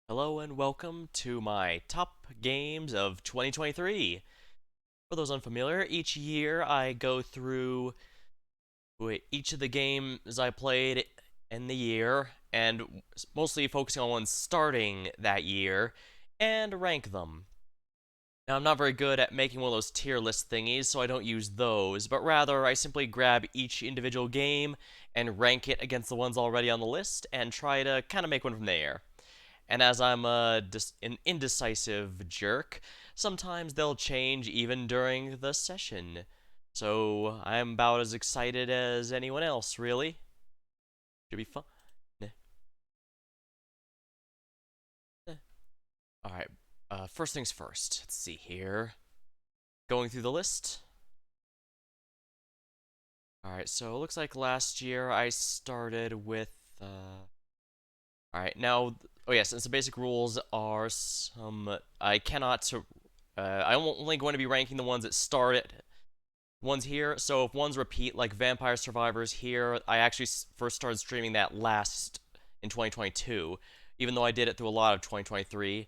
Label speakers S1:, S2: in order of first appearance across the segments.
S1: Hello and welcome to my top games of 2023. For those unfamiliar, each year I go through each of the games I played in the year and mostly focusing on ones starting that year and rank them. Now, I'm not very good at making one of those tier list thingies, so I don't use those, but rather I simply grab each individual game and rank it against the ones already on the list and try to kind of make one from there. And as I'm an indecisive jerk, sometimes they'll change even during the session. So I'm about as excited as anyone else, really. Should be fun. Alright, first things first. Let's see here. Going through the list. Alright, so it looks like last year I started with. Alright, now. Oh, yes, since the basic rules are some. I cannot. I'm only going to be ranking the ones that started ones here. So if ones repeat, like Vampire Survivors here, I actually first started streaming that last in 2022, even though I did it through a lot of 2023.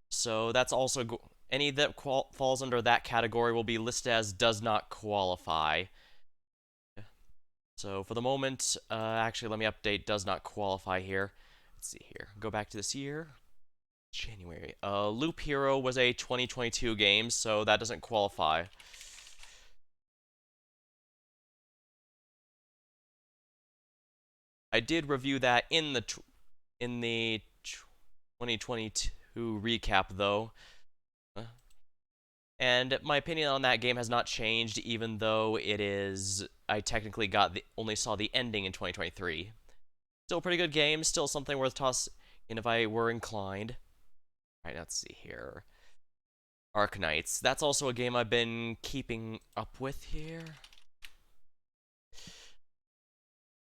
S1: So that's also any that falls under that category will be listed as does not qualify. So for the moment, actually, let me update does not qualify here. Let's see here. Go back to this year. January. Loop Hero was a 2022 game, so that doesn't qualify. I did review that in the 2022 recap though. And my opinion on that game has not changed even though it is I technically only saw the ending in 2023. Still a pretty good game, still something worth tossing if I were inclined. All right, let's see here. Arknights. That's also a game I've been keeping up with here.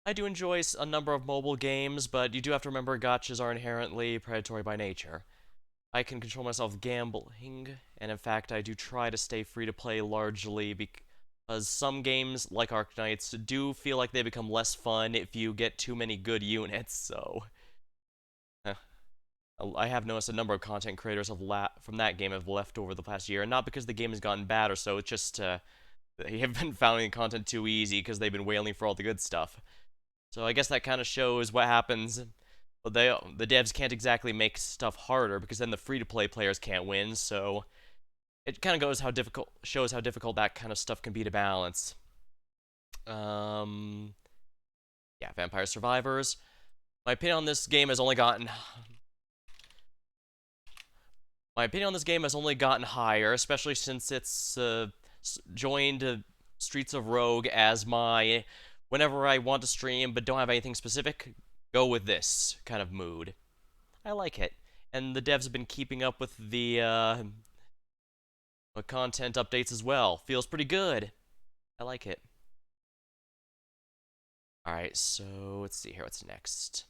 S1: I do enjoy a number of mobile games, but you do have to remember gachas are inherently predatory by nature. I can control myself gambling, and in fact, I do try to stay free to play largely because some games, like Arknights, do feel like they become less fun if you get too many good units, so. eh. I have noticed a number of content creators from that game have left over the past year, and not because the game has gotten bad or so, it's just they have been finding content too easy because they've been wailing for all the good stuff. So I guess that kind of shows what happens. But the devs can't exactly make stuff harder because then the free-to-play players can't win. So it kind of shows how difficult that kind of stuff can be to balance. Um, yeah, Vampire Survivors. My opinion on this game has only gotten my opinion on this game has only gotten higher, especially since it's joined Streets of Rogue as my whenever I want to stream but don't have anything specific, go with this kind of mood. I like it. And the devs have been keeping up with the content updates as well. Feels pretty good. I like it. Alright, so let's see here. What's next?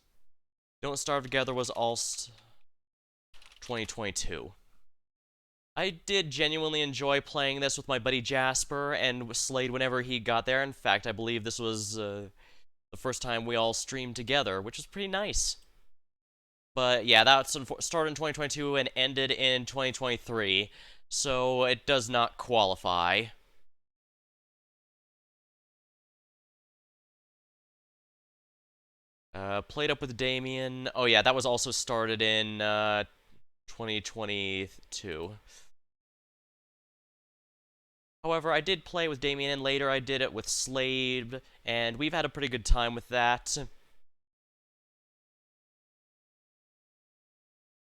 S1: Don't Starve Together was all 2022. I did genuinely enjoy playing this with my buddy Jasper and Slade whenever he got there. In fact, I believe this was the first time we all streamed together, which was pretty nice. But yeah, that started in 2022 and ended in 2023, so it does not qualify. Played Up with Damien. Oh yeah, that was also started in 2022. However, I did play with Damien, and later I did it with Slade, and we've had a pretty good time with that.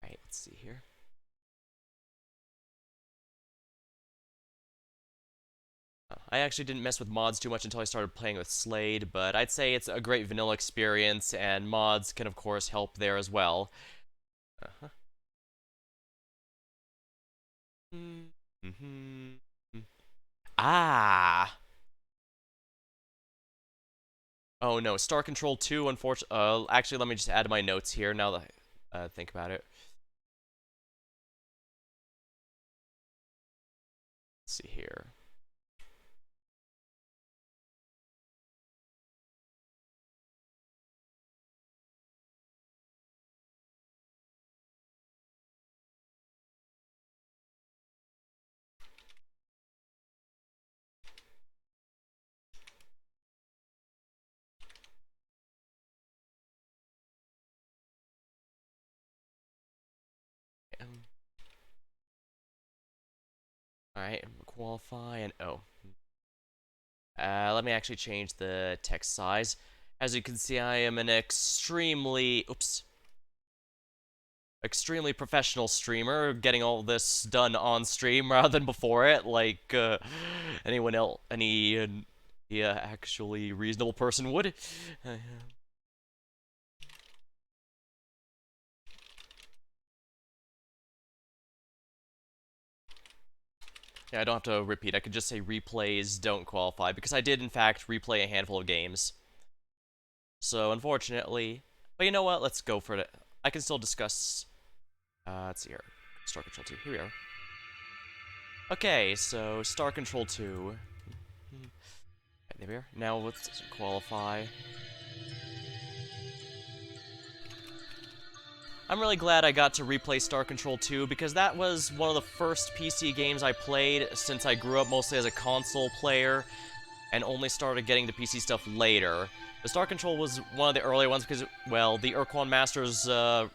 S1: Alright, let's see here. I actually didn't mess with mods too much until I started playing with Slade, but I'd say it's a great vanilla experience, and mods can, of course, help there as well. Uh-huh. Mm-hmm. Ah! Oh no, Star Control 2, unfortunately. Actually, let me just add my notes here now that I think about it. Let's see here. Alright, qualify and oh. Let me actually change the text size. As you can see, I am an extremely professional streamer, getting all this done on stream rather than before it, like anyone else, any actually reasonable person would. Yeah, I don't have to repeat. I could just say replays don't qualify, because I did, in fact, replay a handful of games. So, unfortunately... But you know what? Let's go for it. I can still discuss... let's see here. Star Control 2. Here we are. Okay, so Star Control 2. Okay, there we are. Now let's qualify. I'm really glad I got to replay Star Control 2, because that was one of the first PC games I played since I grew up mostly as a console player, and only started getting to PC stuff later. The Star Control was one of the early ones because, well, the Urquan Masters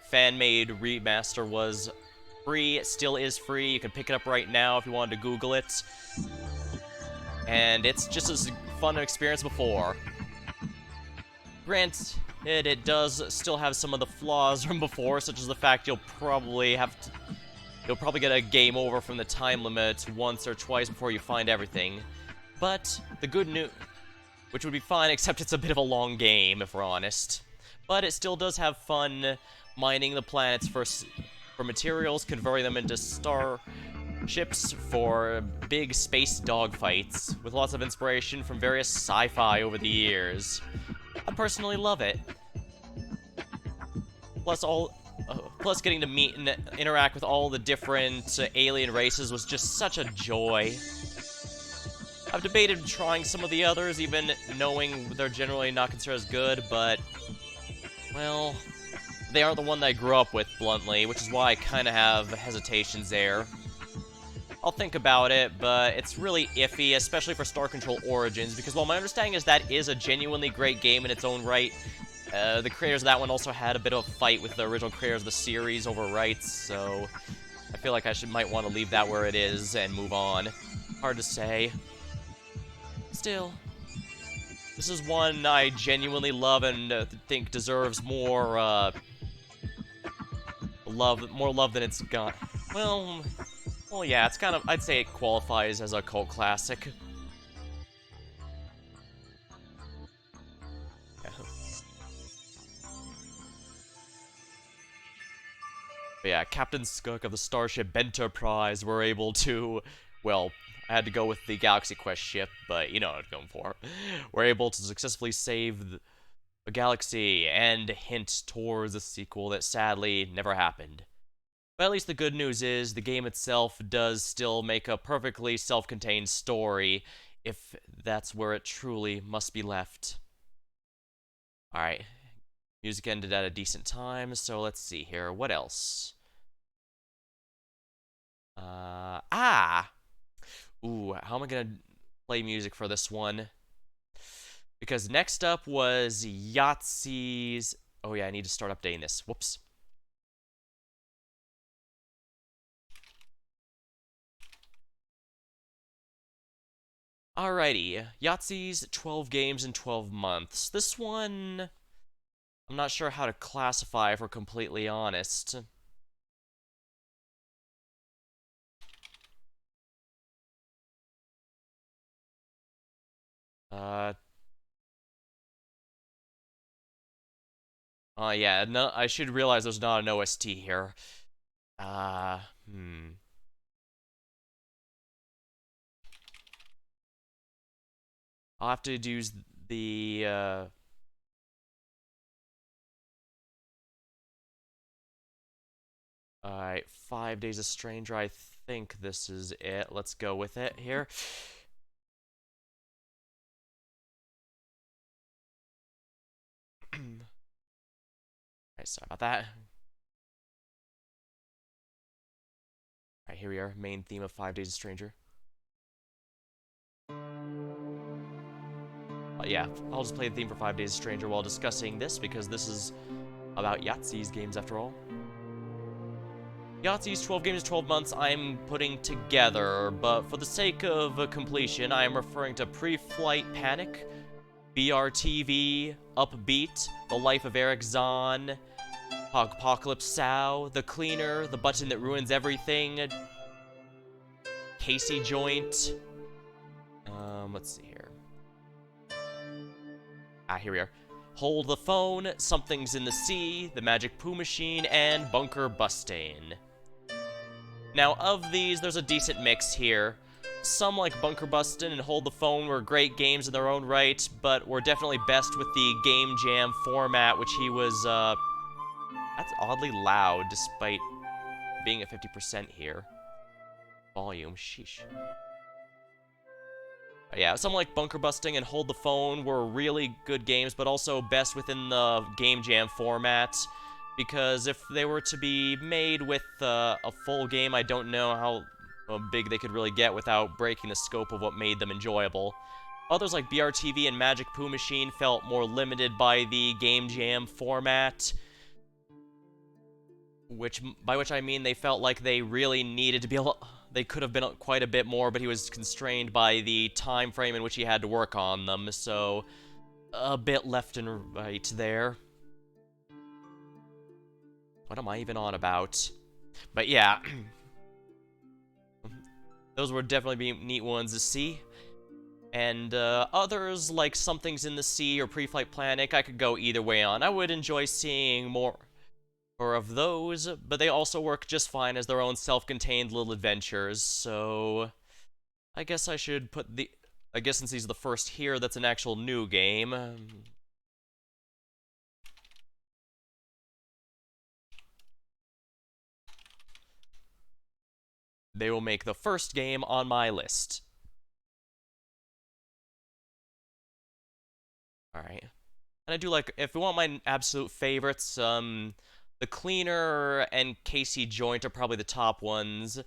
S1: fan-made remaster was free. It still is free. You can pick it up right now if you wanted to Google it. And it's just as fun an experience before. Granted, it does still have some of the flaws from before, such as the fact you'll probably get a game over from the time limit once or twice before you find everything. But the good news, which would be fine, except it's a bit of a long game, if we're honest. But it still does have fun mining the planets for materials, converting them into starships for big space dogfights, with lots of inspiration from various sci-fi over the years. I personally love it. Plus getting to meet and interact with all the different alien races was just such a joy. I've debated trying some of the others, even knowing they're generally not considered as good, but, well, they aren't the one that I grew up with, bluntly, which is why I kind of have hesitations there. I'll think about it, but it's really iffy, especially for Star Control Origins, because while my understanding is that is a genuinely great game in its own right, the creators of that one also had a bit of a fight with the original creators of the series over rights, so I feel like I might want to leave that where it is and move on. Hard to say. Still, this is one I genuinely love and think deserves more love than it's got. Well, yeah, it's kind of, I'd say it qualifies as a cult classic. But yeah, Captain Skook of the Starship Enterprise were able to, well, I had to go with the Galaxy Quest ship, but you know what I'm going for. We're able to successfully save the galaxy and hint towards a sequel that sadly never happened. But at least the good news is the game itself does still make a perfectly self-contained story, if that's where it truly must be left. Alright, music ended at a decent time, so let's see here. What else? Ooh, how am I gonna play music for this one? Because next up was Yahtzee's... Oh yeah, I need to start updating this. Whoops. Alrighty, Yahtzee's 12 games in 12 months. This one... I'm not sure how to classify, if we're completely honest. Yeah, no, I should realize there's not an OST here. I'll have to use the, Alright, 5 Days a Stranger, I think this is it. Let's go with it here. Alright, sorry about that. Alright, here we are, main theme of 5 Days a Stranger. Yeah, I'll just play the theme for 5 Days a Stranger while discussing this, because this is about Yahtzee's games after all. Yahtzee's 12 games, 12 months I'm putting together, but for the sake of completion, I am referring to Pre-Flight Panic, BRTV, Upbeat, The Life of Eric Zahn, Apocalypse Sao, The Cleaner, The Button That Ruins Everything, Casey Joint. Let's see here. Here we are. Hold the Phone, Something's in the Sea, The Magic Poo Machine, and Bunker Busting. Now, of these, there's a decent mix here. Some, like Bunker Bustin' and Hold the Phone, were great games in their own right, but were definitely best with the Game Jam format, which he was, that's oddly loud, despite being at 50% here. Volume, sheesh. Yeah, some like Bunker Busting and Hold the Phone were really good games, but also best within the Game Jam format. Because if they were to be made with a full game, I don't know how big they could really get without breaking the scope of what made them enjoyable. Others like BRTV and Magic Poo Machine felt more limited by the Game Jam format. By which I mean they felt like they really needed to be able... They could have been quite a bit more, but he was constrained by the time frame in which he had to work on them, so a bit left and right there. What am I even on about? But yeah, those would definitely be neat ones to see. And others, like Something's in the Sea or Pre-Flight Panic, I could go either way on. I would enjoy seeing more of those, but they also work just fine as their own self-contained little adventures, so I guess I should put the... I guess since these are the first here, that's an actual new game. They will make the first game on my list. Alright. And I do like, if you want my absolute favorites, The Cleaner and Casey Joint are probably the top ones.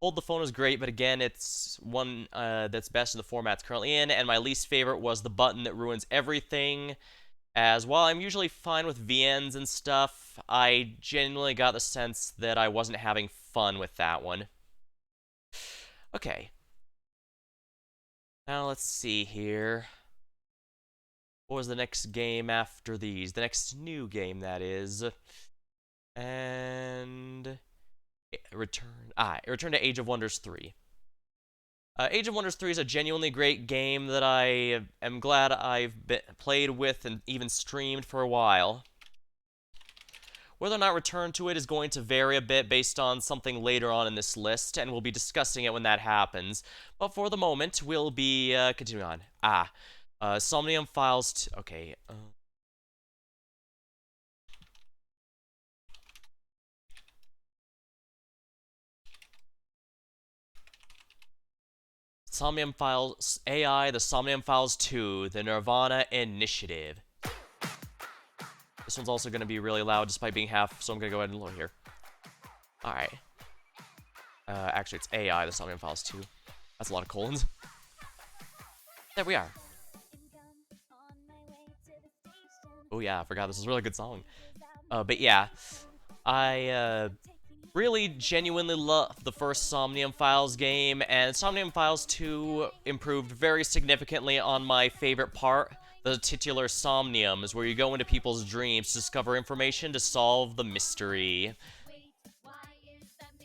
S1: Hold the Phone is great, but again, it's one that's best in the format it's currently in, and my least favorite was The Button That Ruins Everything, as while I'm usually fine with VNs and stuff, I genuinely got the sense that I wasn't having fun with that one. Okay. Now let's see here. What was the next game after these? The next new game, that is. And... Return to Age of Wonders 3. Age of Wonders 3 is a genuinely great game that I am glad I've played with and even streamed for a while. Whether or not return to it is going to vary a bit based on something later on in this list, and we'll be discussing it when that happens. But for the moment, we'll be continuing on. Somnium Files... Okay, Somnium Files AI, the Somnium Files 2, the Nirvana Initiative. This one's also going to be really loud despite being half, so I'm going to go ahead and lower here. Alright. Actually, it's AI, the Somnium Files 2. That's a lot of colons. There we are. Oh yeah, I forgot this is a really good song. But yeah, I really genuinely love the first Somnium Files game, and Somnium Files 2 improved very significantly on my favorite part, the titular Somniums, where you go into people's dreams to discover information to solve the mystery.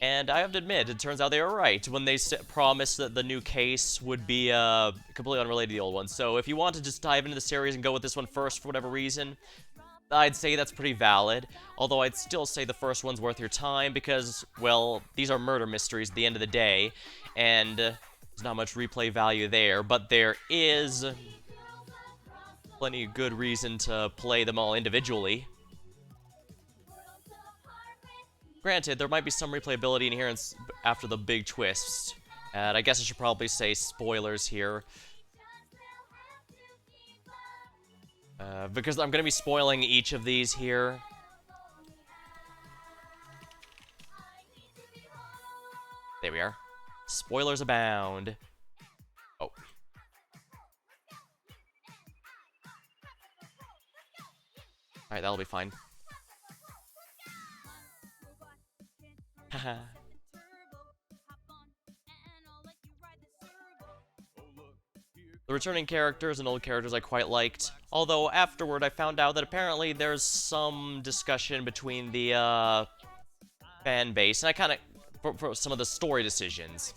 S1: And I have to admit, it turns out they were right when they promised that the new case would be completely unrelated to the old one. So if you want to just dive into the series and go with this one first for whatever reason, I'd say that's pretty valid, although I'd still say the first one's worth your time because, well, these are murder mysteries at the end of the day, and there's not much replay value there, but there is plenty of good reason to play them all individually. Granted, there might be some replayability in here after the big twists, and I guess I should probably say spoilers here. Because I'm going to be spoiling each of these here. There we are. Spoilers abound. Oh. Alright, that'll be fine. The returning characters and old characters I quite liked, although afterward I found out that apparently there's some discussion between the fan base, and I kind of for some of the story decisions.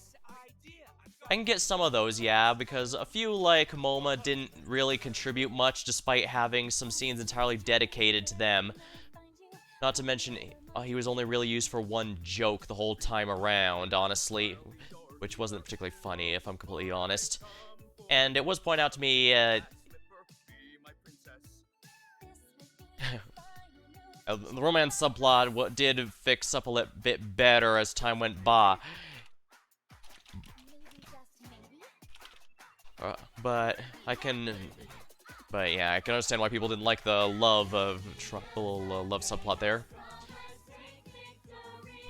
S1: I can get some of those, yeah, because a few like Moma didn't really contribute much despite having some scenes entirely dedicated to them. Not to mention, he was only really used for one joke the whole time around, honestly, which wasn't particularly funny, if I'm completely honest. And it was pointed out to me, the romance subplot did fix up a bit better as time went by. But yeah, I can understand why people didn't like the love subplot there.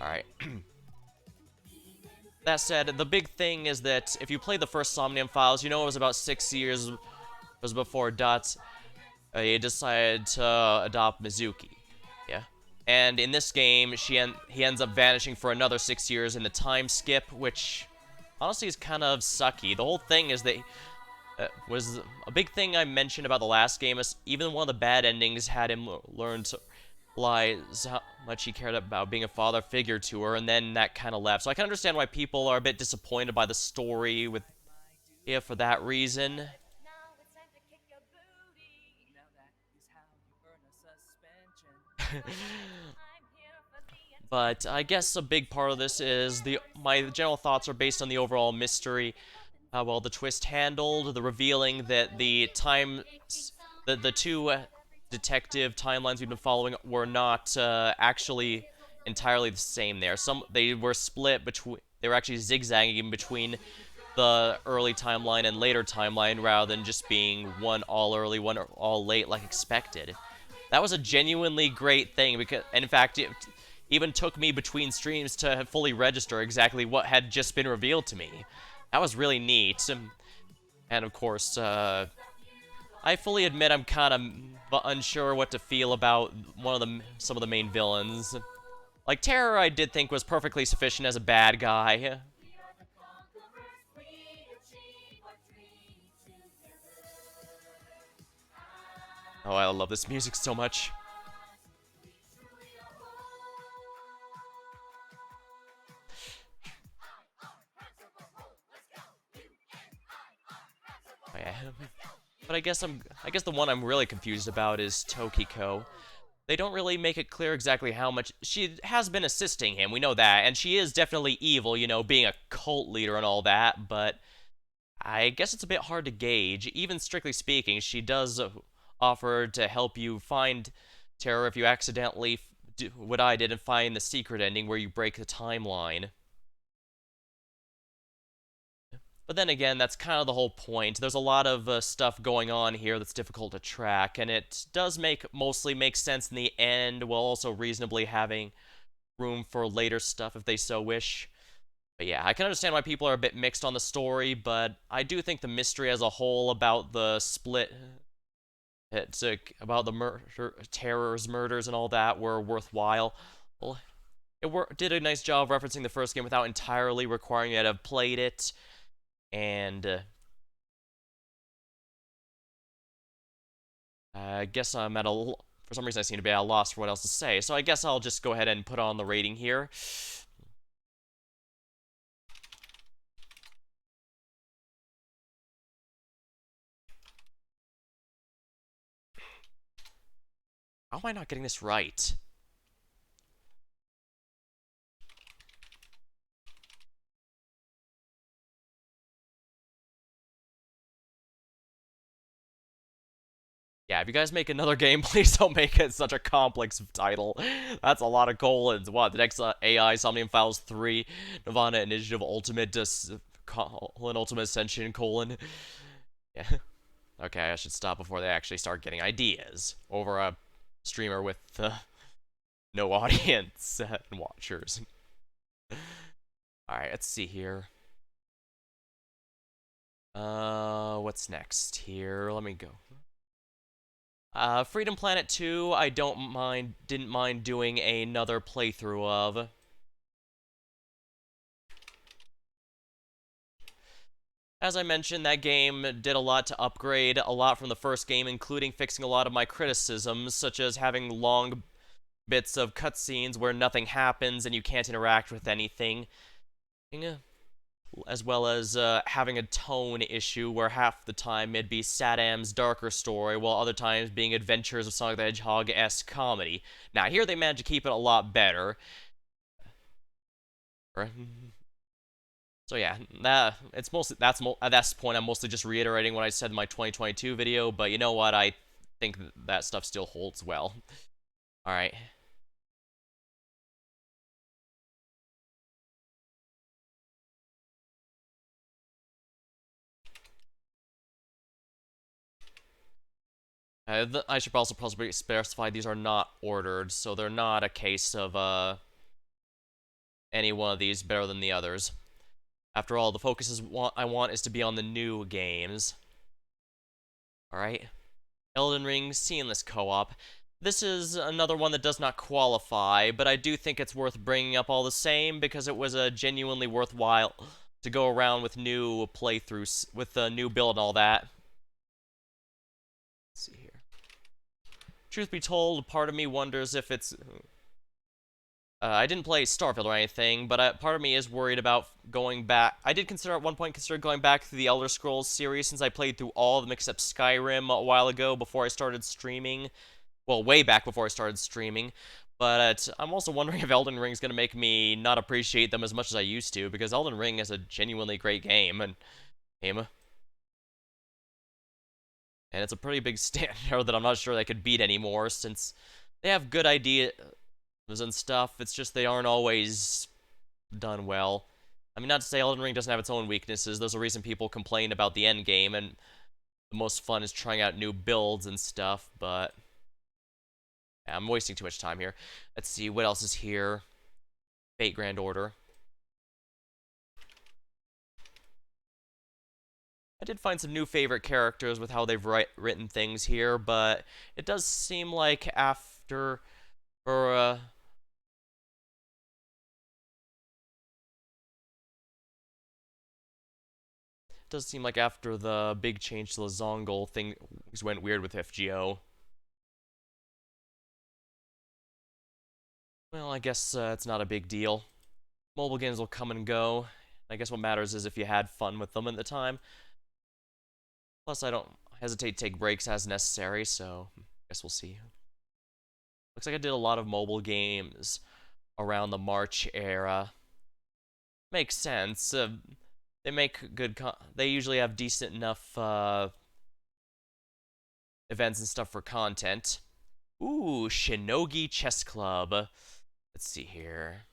S1: Alright. That said, the big thing is that if you play the first Somnium Files, you know it was about 6 years before Dot decided to adopt Mizuki. Yeah. And in this game, he ends up vanishing for another 6 years in the time skip, which honestly is kind of sucky. The whole thing is that was a big thing I mentioned about the last game is even one of the bad endings had him learn to realize how much he cared about being a father figure to her, and then that kind of left. So I can understand why people are a bit disappointed by the story for that reason. But I guess a big part of this is my general thoughts are based on the overall mystery, how well the twist handled, the revealing that the two detective timelines we've been following were not actually entirely the same. They were split between. They were actually zigzagging between the early timeline and later timeline rather than just being one all early, one all late like expected. That was a genuinely great thing because, and in fact, it even took me between streams to fully register exactly what had just been revealed to me. That was really neat. And of course, I fully admit I'm kind of unsure what to feel about some of the main villains. Like Terror, I did think was perfectly sufficient as a bad guy. Oh, I love this music so much. Oh, yeah. But I guess the one I'm really confused about is Tokiko. They don't really make it clear exactly how much she has been assisting him. We know that, and she is definitely evil, you know, being a cult leader and all that, but I guess it's a bit hard to gauge. Even strictly speaking, she does offer to help you find Terror if you accidentally do what I did and find the secret ending where you break the timeline. But then again, that's kind of the whole point. There's a lot of stuff going on here that's difficult to track, and it does mostly make sense in the end, while also reasonably having room for later stuff if they so wish. But yeah, I can understand why people are a bit mixed on the story, but I do think the mystery as a whole about the split, about the terrors, murders, and all that were worthwhile. Well, it did a nice job of referencing the first game without entirely requiring you to have played it. And I guess I'm for some reason I seem to be at a loss for what else to say. So I guess I'll just go ahead and put on the rating here. How am I not getting this right? Yeah, if you guys make another game, please don't make it such a complex title. That's a lot of colons. What, the next AI, Somnium Files 3, Nirvana Initiative Ultimate, Ultimate Ascension, colon. Yeah. Okay, I should stop before they actually start getting ideas over a streamer with no audience and watchers. Alright, let's see here. What's next here? Let me go. Freedom Planet 2, I didn't mind doing another playthrough of. As I mentioned, that game did a lot to upgrade a lot from the first game, including fixing a lot of my criticisms, such as having long bits of cutscenes where nothing happens and you can't interact with anything, as well as having a tone issue where half the time it'd be Saddam's darker story, while other times being Adventures of Sonic the Hedgehog-esque comedy. Now, here they managed to keep it a lot better. So yeah, at this point I'm mostly just reiterating what I said in my 2022 video, but you know what? I think that stuff still holds well. All right. I should also possibly specify these are not ordered, so they're not a case of any one of these better than the others. After all, the focus I want is to be on the new games. Alright. Elden Ring Seamless Co-op. This is another one that does not qualify, but I do think it's worth bringing up all the same because it was a genuinely worthwhile to go around with new playthroughs, with the new build and all that. Let's see here. Truth be told, part of me wonders if it's... I didn't play Starfield or anything, but part of me is worried about going back. I did consider at one point going back to the Elder Scrolls series since I played through all of them except Skyrim a while ago before I started streaming. Well, way back before I started streaming. But I'm also wondering if Elden Ring's going to make me not appreciate them as much as I used to, because Elden Ring is a genuinely great game, and it's a pretty big standard that I'm not sure they could beat anymore, since they have good ideas and stuff. It's just they aren't always done well. I mean, not to say Elden Ring doesn't have its own weaknesses. There's a reason people complain about the end game, and the most fun is trying out new builds and stuff, but... yeah, I'm wasting too much time here. Let's see, what else is here? Fate Grand Order. I did find some new favorite characters with how they've written things here, but it does seem like after... or, it does seem like after the big change to the Zongle, things went weird with FGO. Well, I guess it's not a big deal. Mobile games will come and go. I guess what matters is if you had fun with them at the time. Plus, I don't hesitate to take breaks as necessary, so I guess we'll see. Looks like I did a lot of mobile games around the March era. Makes sense. They make good they usually have decent enough events and stuff for content. Ooh, Shinogi Chess Club. Let's see here.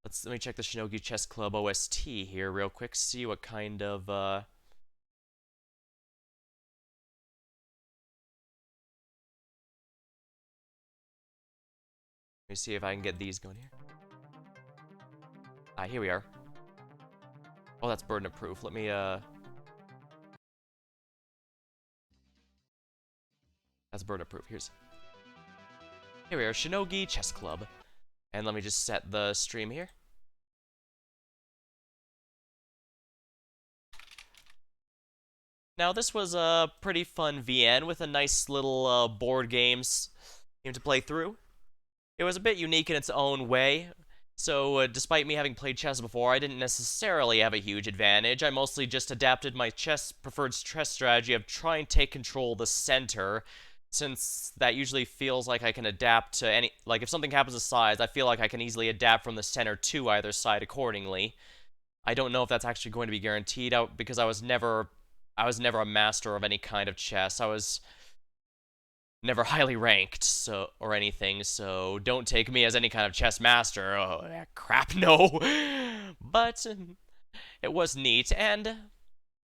S1: Let me check the Shinogi Chess Club OST here real quick, see what kind of let me see if I can get these going here. Here we are. Oh, that's burden of proof. Let me that's burden of proof. Here we are, Shinogi Chess Club. And let me just set the stream here. Now, this was a pretty fun VN with a nice little board game to play through. It was a bit unique in its own way. So, despite me having played chess before, I didn't necessarily have a huge advantage. I mostly just adapted my preferred chess strategy of trying to take control of the center, since that usually feels like I can adapt to any... like, if something happens to size, I feel like I can easily adapt from the center to either side accordingly. I don't know if that's actually going to be guaranteed out, because I was never a master of any kind of chess. I was never highly ranked, or anything, so don't take me as any kind of chess master. Oh, crap, no. But it was neat, and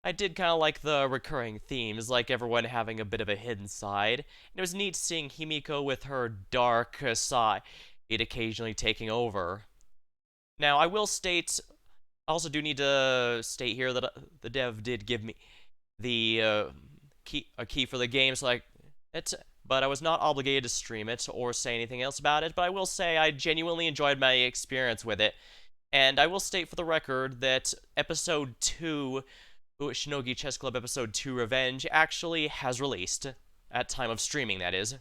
S1: I did kind of like the recurring themes, like everyone having a bit of a hidden side. And it was neat seeing Himiko with her dark side occasionally taking over. Now, I will state, I also do need to state here that the dev did give me the a key for the game, so but I was not obligated to stream it or say anything else about it. But I will say I genuinely enjoyed my experience with it. And I will state for the record that episode 2, Shinogi Chess Club episode 2 Revenge, actually has released. At time of streaming, that is.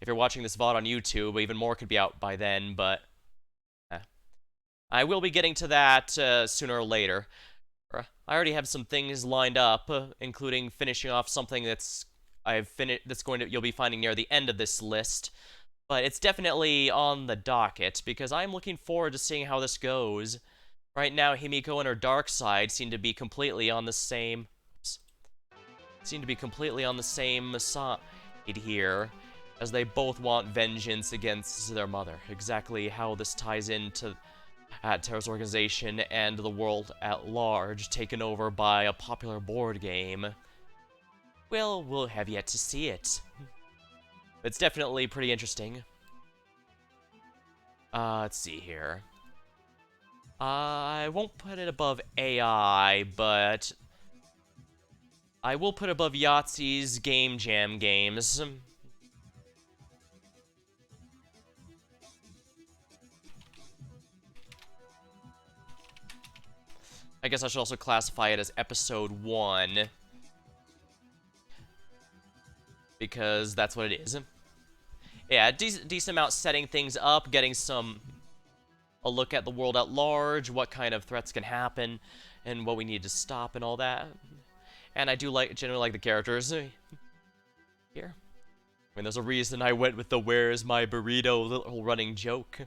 S1: If you're watching this VOD on YouTube, even more could be out by then, but I will be getting to that sooner or later. I already have some things lined up, including finishing off something that's you'll be finding near the end of this list. But it's definitely on the docket because I'm looking forward to seeing how this goes. Right now, Himiko and her dark side seem to be completely on the same side here, as they both want vengeance against their mother. Exactly how this ties into terrorist organization and the world at large, taken over by a popular board game. Well, we'll have yet to see it. It's definitely pretty interesting. Let's see here. I won't put it above AI, but I will put above Yahtzee's Game Jam games. I guess I should also classify it as episode 1. Because that's what it is. Yeah, decent amount setting things up, getting a look at the world at large, what kind of threats can happen, and what we need to stop and all that. And I do generally like the characters here. I mean, there's a reason I went with the "Where's my burrito" little running joke.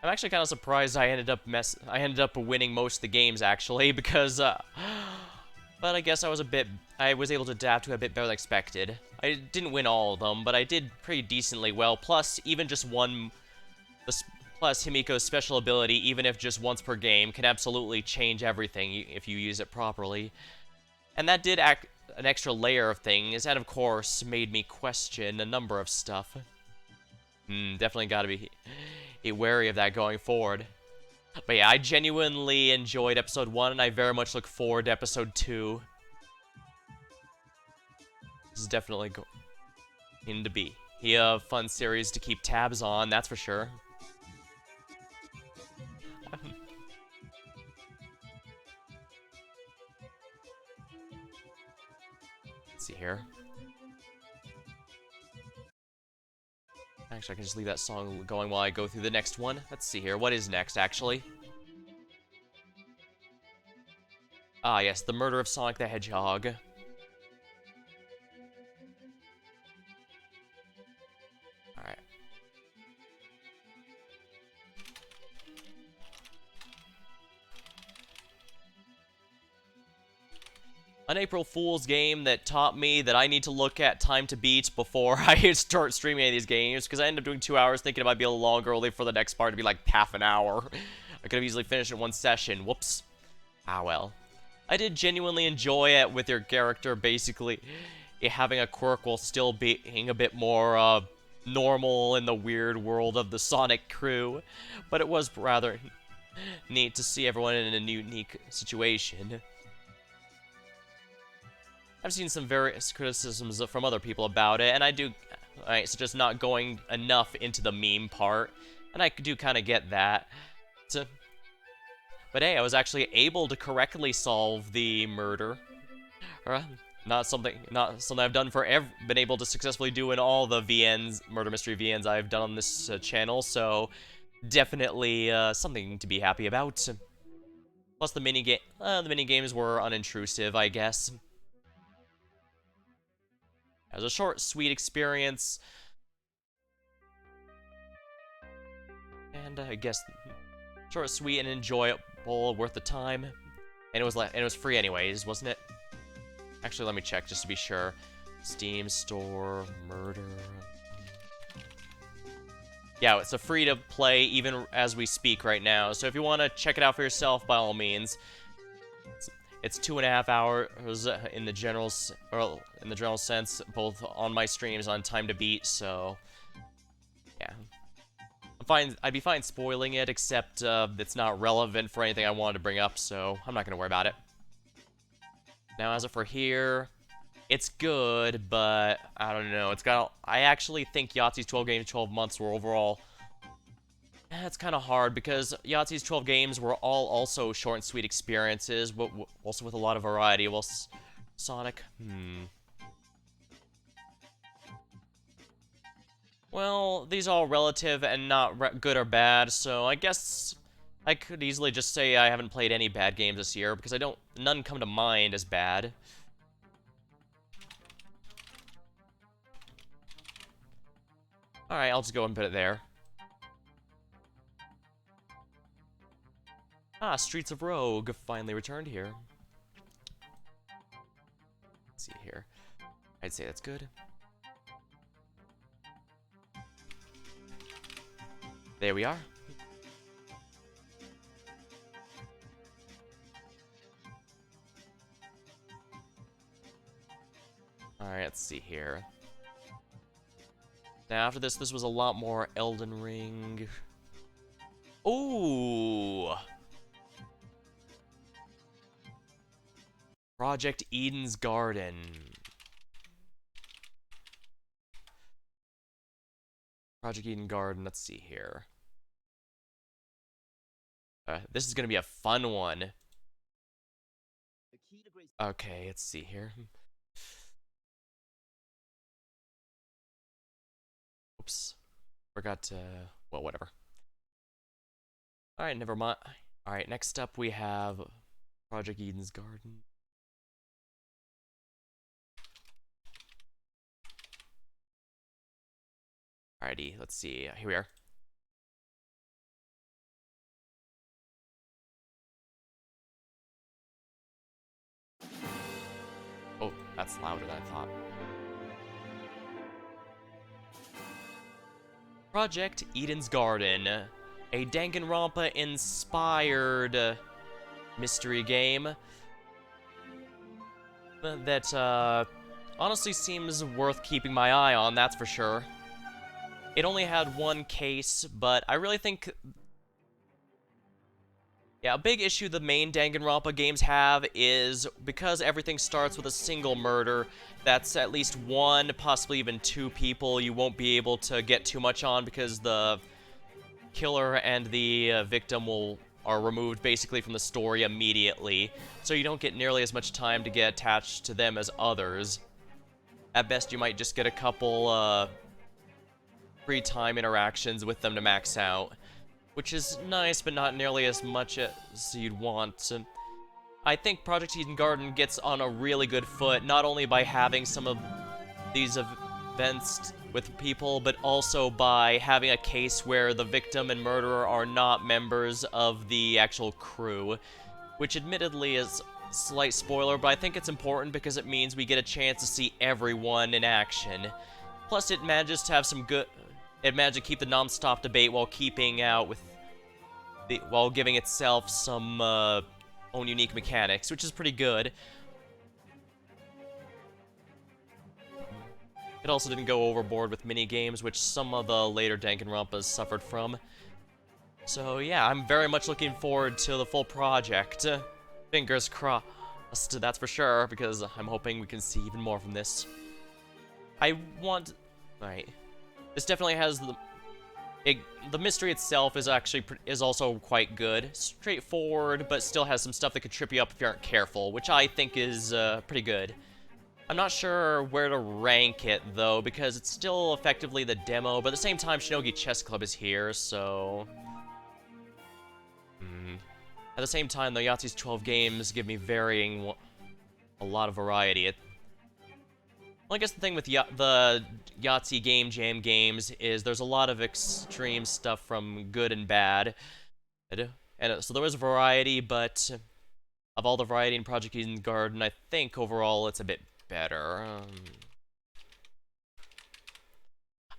S1: I'm actually kind of surprised I ended up winning most of the games actually, because but I guess I was able to adapt to a bit better than expected. I didn't win all of them, but I did pretty decently well. Plus, even just plus Himiko's special ability, even if just once per game, can absolutely change everything if you use it properly. And that did act an extra layer of things, and of course made me question a number of stuff. Definitely gotta be wary of that going forward. But yeah, I genuinely enjoyed episode 1, and I very much look forward to episode 2. This is definitely going to be a fun series to keep tabs on, that's for sure. Let's see here. Actually, I can just leave that song going while I go through the next one. Let's see here. What is next, actually? Ah, yes, the murder of Sonic the Hedgehog. Alright. An April Fool's game that taught me that I need to look at time to beat before I start streaming any of these games, because I ended up doing 2 hours thinking it might be a little longer, only for the next part to be like half an hour. I could have easily finished it in one session. Whoops. Ah, well. I did genuinely enjoy it with your character basically having a quirk while still being a bit more normal in the weird world of the Sonic crew, but it was rather neat to see everyone in a unique situation. I've seen some various criticisms from other people about it, and I do, so just not going enough into the meme part, and I do kind of get that. But hey, I was actually able to correctly solve the murder. Not something I've done been able to successfully do in all the VNs, murder mystery VNs I've done on this channel, definitely something to be happy about. Plus the mini games were unintrusive, I guess. It was a short, sweet experience. And I guess short, sweet, and enjoyable, worth the time. And it was free anyways, wasn't it? Actually, let me check just to be sure. Steam store, murder. Yeah, it's a free to play even as we speak right now. So if you want to check it out for yourself, by all means. It's 2.5 hours in the general sense, both on my streams on time to beat. So yeah, I'd be fine spoiling it, except it's not relevant for anything I wanted to bring up, so I'm not gonna worry about it. Now, as for here, it's good, but I don't know. It's got. I actually think Yahtzee's 12 games, 12 months were overall. It's kind of hard because Yahtzee's 12 games were all also short and sweet experiences, but also with a lot of variety. Well, Sonic, Well, these are all relative and not good or bad, so I guess I could easily just say I haven't played any bad games this year because none come to mind as bad. Alright, I'll just go and put it there. Ah, Streets of Rogue finally returned here. Let's see here. I'd say that's good. There we are. Alright, let's see here. Now, after this was a lot more Elden Ring. Ooh! Project Eden's Garden. Project Eden Garden, let's see here. This is gonna be a fun one. Okay, let's see here. Oops. Forgot to... well, whatever. Alright, never mind. Alright, next up we have Project Eden's Garden. Alrighty, let's see. Here we are. Oh, that's louder than I thought. Project Eden's Garden, a Danganronpa-inspired mystery game that honestly seems worth keeping my eye on, that's for sure. It only had one case, but I really think... yeah, a big issue the main Danganronpa games have is because everything starts with a single murder, that's at least one, possibly even two people you won't be able to get too much on because the killer and the victim are removed basically from the story immediately, so you don't get nearly as much time to get attached to them as others. At best, you might just get a couple free time interactions with them to max out, which is nice, but not nearly as much as you'd want. I think Project Eden Garden gets on a really good foot, not only by having some of these events with people, but also by having a case where the victim and murderer are not members of the actual crew, which admittedly is a slight spoiler, but I think it's important because it means we get a chance to see everyone in action. Plus, it manages to have some good... it managed to keep the non-stop debate while keeping out with while giving itself some own unique mechanics, which is pretty good. It also didn't go overboard with mini-games, which some of the later Danganronpas suffered from. So yeah, I'm very much looking forward to the full project. Fingers crossed, that's for sure, because I'm hoping we can see even more from this. Right. This definitely has the mystery itself is also quite good. Straightforward, but still has some stuff that could trip you up if you aren't careful, which I think is pretty good. I'm not sure where to rank it, though, because it's still effectively the demo, but at the same time, Shinogi Chess Club is here, so... At the same time, though, Yahtzee's 12 games give me a lot of variety. Well, I guess the thing with the Yahtzee Game Jam games is there's a lot of extreme stuff from good and bad. And so there is variety, but of all the variety in Project Eden Garden, I think overall it's a bit better.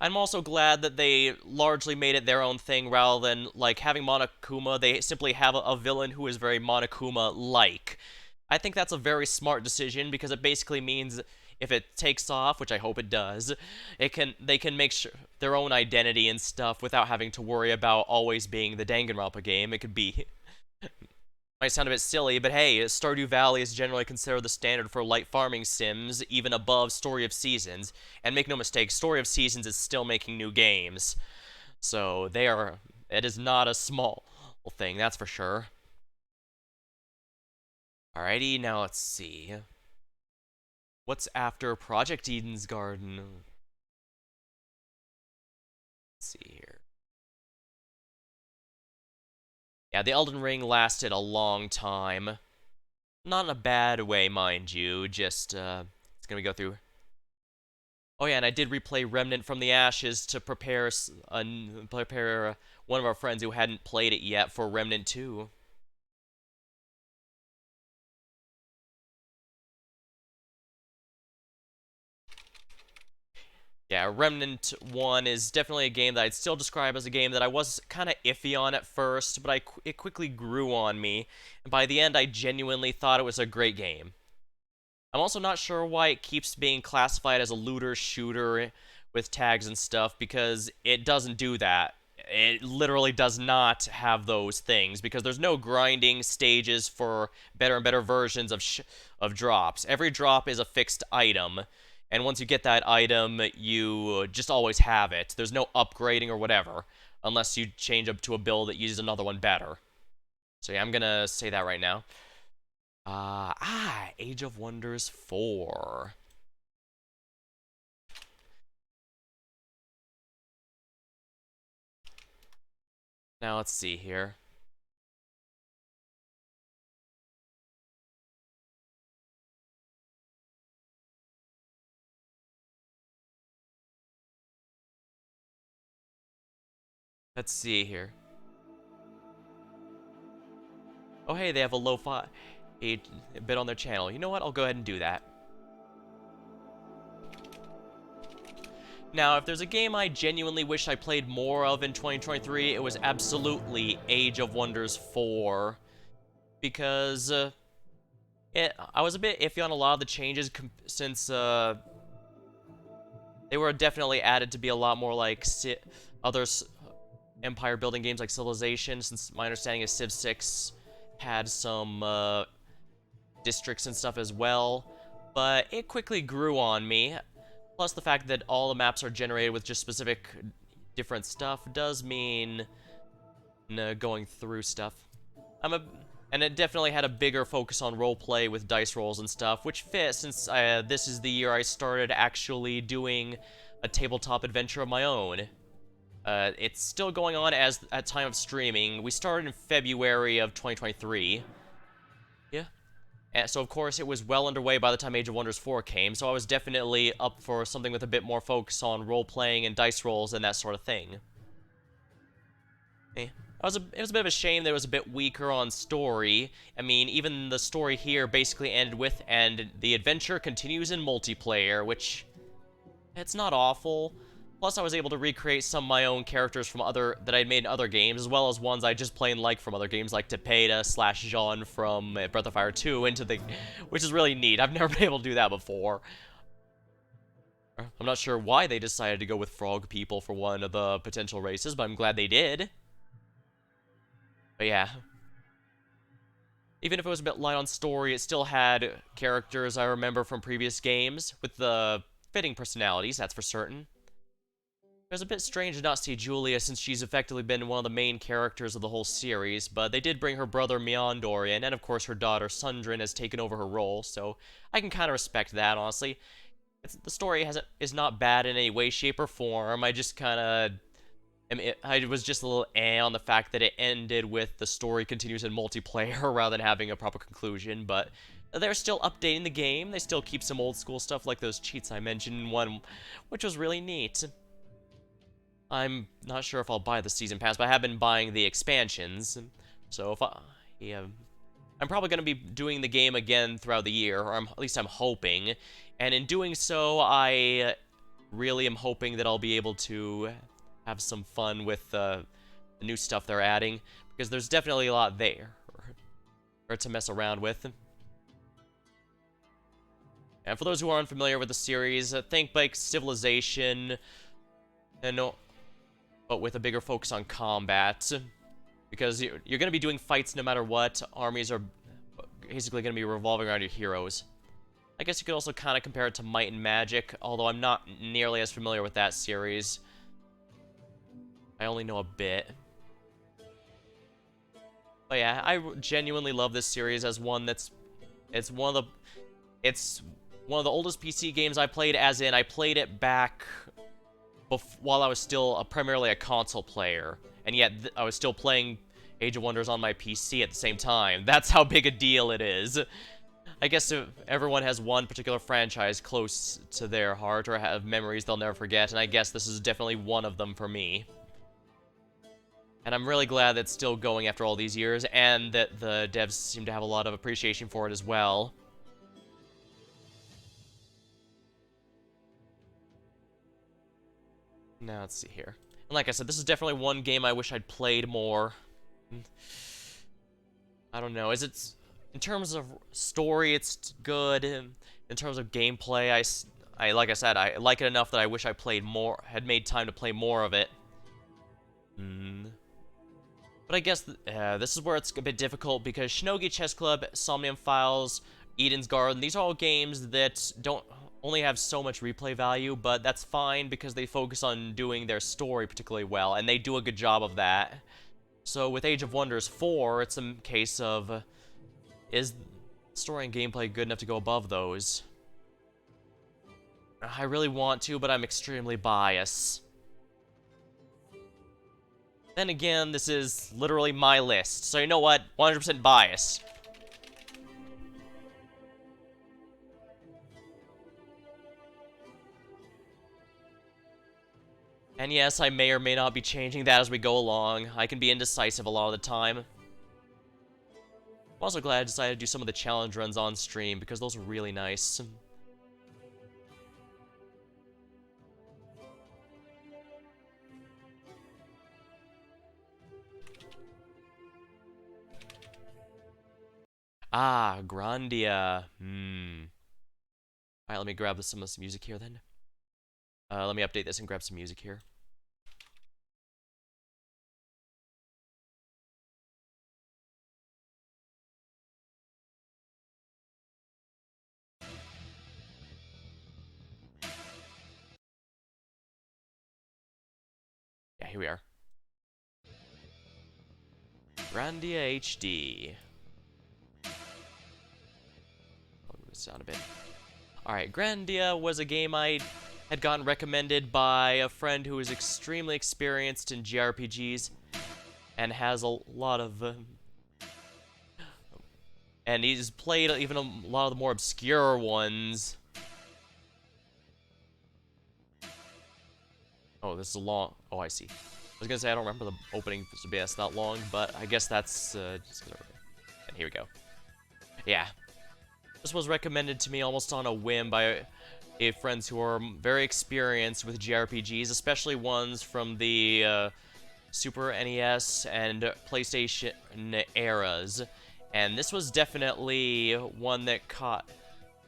S1: I'm also glad that they largely made it their own thing rather than, like, having Monokuma. They simply have a villain who is very Monokuma-like. I think that's a very smart decision because it basically means if it takes off, which I hope it does, they can make sure their own identity and stuff without having to worry about always being the Danganronpa game. It could be... Might sound a bit silly, but hey, Stardew Valley is generally considered the standard for light farming sims, even above Story of Seasons. And make no mistake, Story of Seasons is still making new games. So it is not a small thing, that's for sure. Alrighty, now let's see. What's after Project Eden's Garden? Let's see here. Yeah, the Elden Ring lasted a long time. Not in a bad way, mind you, just, it's gonna go through. Oh yeah, and I did replay Remnant from the Ashes to prepare one of our friends who hadn't played it yet for Remnant 2. Yeah, Remnant 1 is definitely a game that I'd still describe as a game that I was kind of iffy on at first, but it quickly grew on me, and by the end I genuinely thought it was a great game. I'm also not sure why it keeps being classified as a looter shooter with tags and stuff, because it doesn't do that. It literally does not have those things, because there's no grinding stages for better and better versions of drops. Every drop is a fixed item, and once you get that item, you just always have it. There's no upgrading or whatever, unless you change up to a build that uses another one better. So yeah, I'm gonna say that right now. Age of Wonders 4. Now let's see here. Let's see here. Oh hey, they have a lo-fi a bit on their channel. You know what? I'll go ahead and do that. Now, if there's a game I genuinely wish I played more of in 2023, it was absolutely Age of Wonders 4. Because, I was a bit iffy on a lot of the changes since, they were definitely added to be a lot more like other empire building games like Civilization, since my understanding is Civ 6 had some, districts and stuff as well. But it quickly grew on me. Plus the fact that all the maps are generated with just specific different stuff does mean going through stuff. And it definitely had a bigger focus on roleplay with dice rolls and stuff, which fits since this is the year I started actually doing a tabletop adventure of my own. It's still going on at time of streaming. We started in February of 2023. Yeah. And so, of course, it was well underway by the time Age of Wonders 4 came, so I was definitely up for something with a bit more focus on role-playing and dice rolls and that sort of thing. It was a bit of a shame that it was a bit weaker on story. I mean, even the story here basically ended with, and the adventure continues in multiplayer, which, it's not awful. Plus, I was able to recreate some of my own characters from that I'd made in other games, as well as ones I just plain like from other games, like Tepeda / Jean from Breath of Fire 2 which is really neat. I've never been able to do that before. I'm not sure why they decided to go with frog people for one of the potential races, but I'm glad they did. But yeah. Even if it was a bit light on story, it still had characters I remember from previous games, with the fitting personalities, that's for certain. It was a bit strange to not see Julia since she's effectively been one of the main characters of the whole series, but they did bring her brother Meondor in, and of course her daughter Sundrin has taken over her role, so I can kind of respect that, honestly. The story is not bad in any way, shape, or form. I just kind of... I was just a little on the fact that it ended with the story continues in multiplayer rather than having a proper conclusion, but they're still updating the game. They still keep some old school stuff like those cheats I mentioned in one, which was really neat. I'm not sure if I'll buy the season pass, but I have been buying the expansions. So if I'm probably going to be doing the game again throughout the year, or at least I'm hoping. And in doing so, I really am hoping that I'll be able to have some fun with the new stuff they're adding, because there's definitely a lot there for to mess around with. And for those who are unfamiliar with the series, think like Civilization, but with a bigger focus on combat, because you're going to be doing fights no matter what. Armies are basically going to be revolving around your heroes. I guess you could also kind of compare it to Might and Magic, although I'm not nearly as familiar with that series. I only know a bit. But yeah, I genuinely love this series as one that's... It's one of the oldest PC games I played, as in I played it back while I was still primarily a console player, and yet I was still playing Age of Wonders on my PC at the same time. That's how big a deal it is. I guess if everyone has one particular franchise close to their heart or have memories they'll never forget, and I guess this is definitely one of them for me. And I'm really glad that it's still going after all these years, and that the devs seem to have a lot of appreciation for it as well. Now, let's see here. And like I said, this is definitely one game I wish I'd played more. I don't know. In terms of story, it's good. In terms of gameplay, like I said, I like it enough that I wish I played more, had made time to play more of it. But I guess this is where it's a bit difficult, because Shinogi Chess Club, Somnium Files, Eden's Garden, these are all games that don't only have so much replay value, but that's fine because they focus on doing their story particularly well, and they do a good job of that. So with Age of Wonders 4, it's a case of, is story and gameplay good enough to go above those? I really want to, but I'm extremely biased. Then again, this is literally my list, so you know what? 100% bias. And yes, I may or may not be changing that as we go along. I can be indecisive a lot of the time. I'm also glad I decided to do some of the challenge runs on stream, because those are really nice. Ah, Grandia. Alright, let me grab some music here then. Let me update this and grab some music here. Yeah, here we are. Grandia HD. I'll move this down a bit. Alright, Grandia was a game I had gotten recommended by a friend who is extremely experienced in JRPGs and has a lot of... and he's played even a lot of the more obscure ones. Oh, this is a long... Oh, I see. I was gonna say I don't remember the opening to be that long, but I guess that's just gonna... And here we go. Yeah. This was recommended to me almost on a whim by friends who are very experienced with JRPGs, especially ones from the Super NES and PlayStation eras. And this was definitely one that caught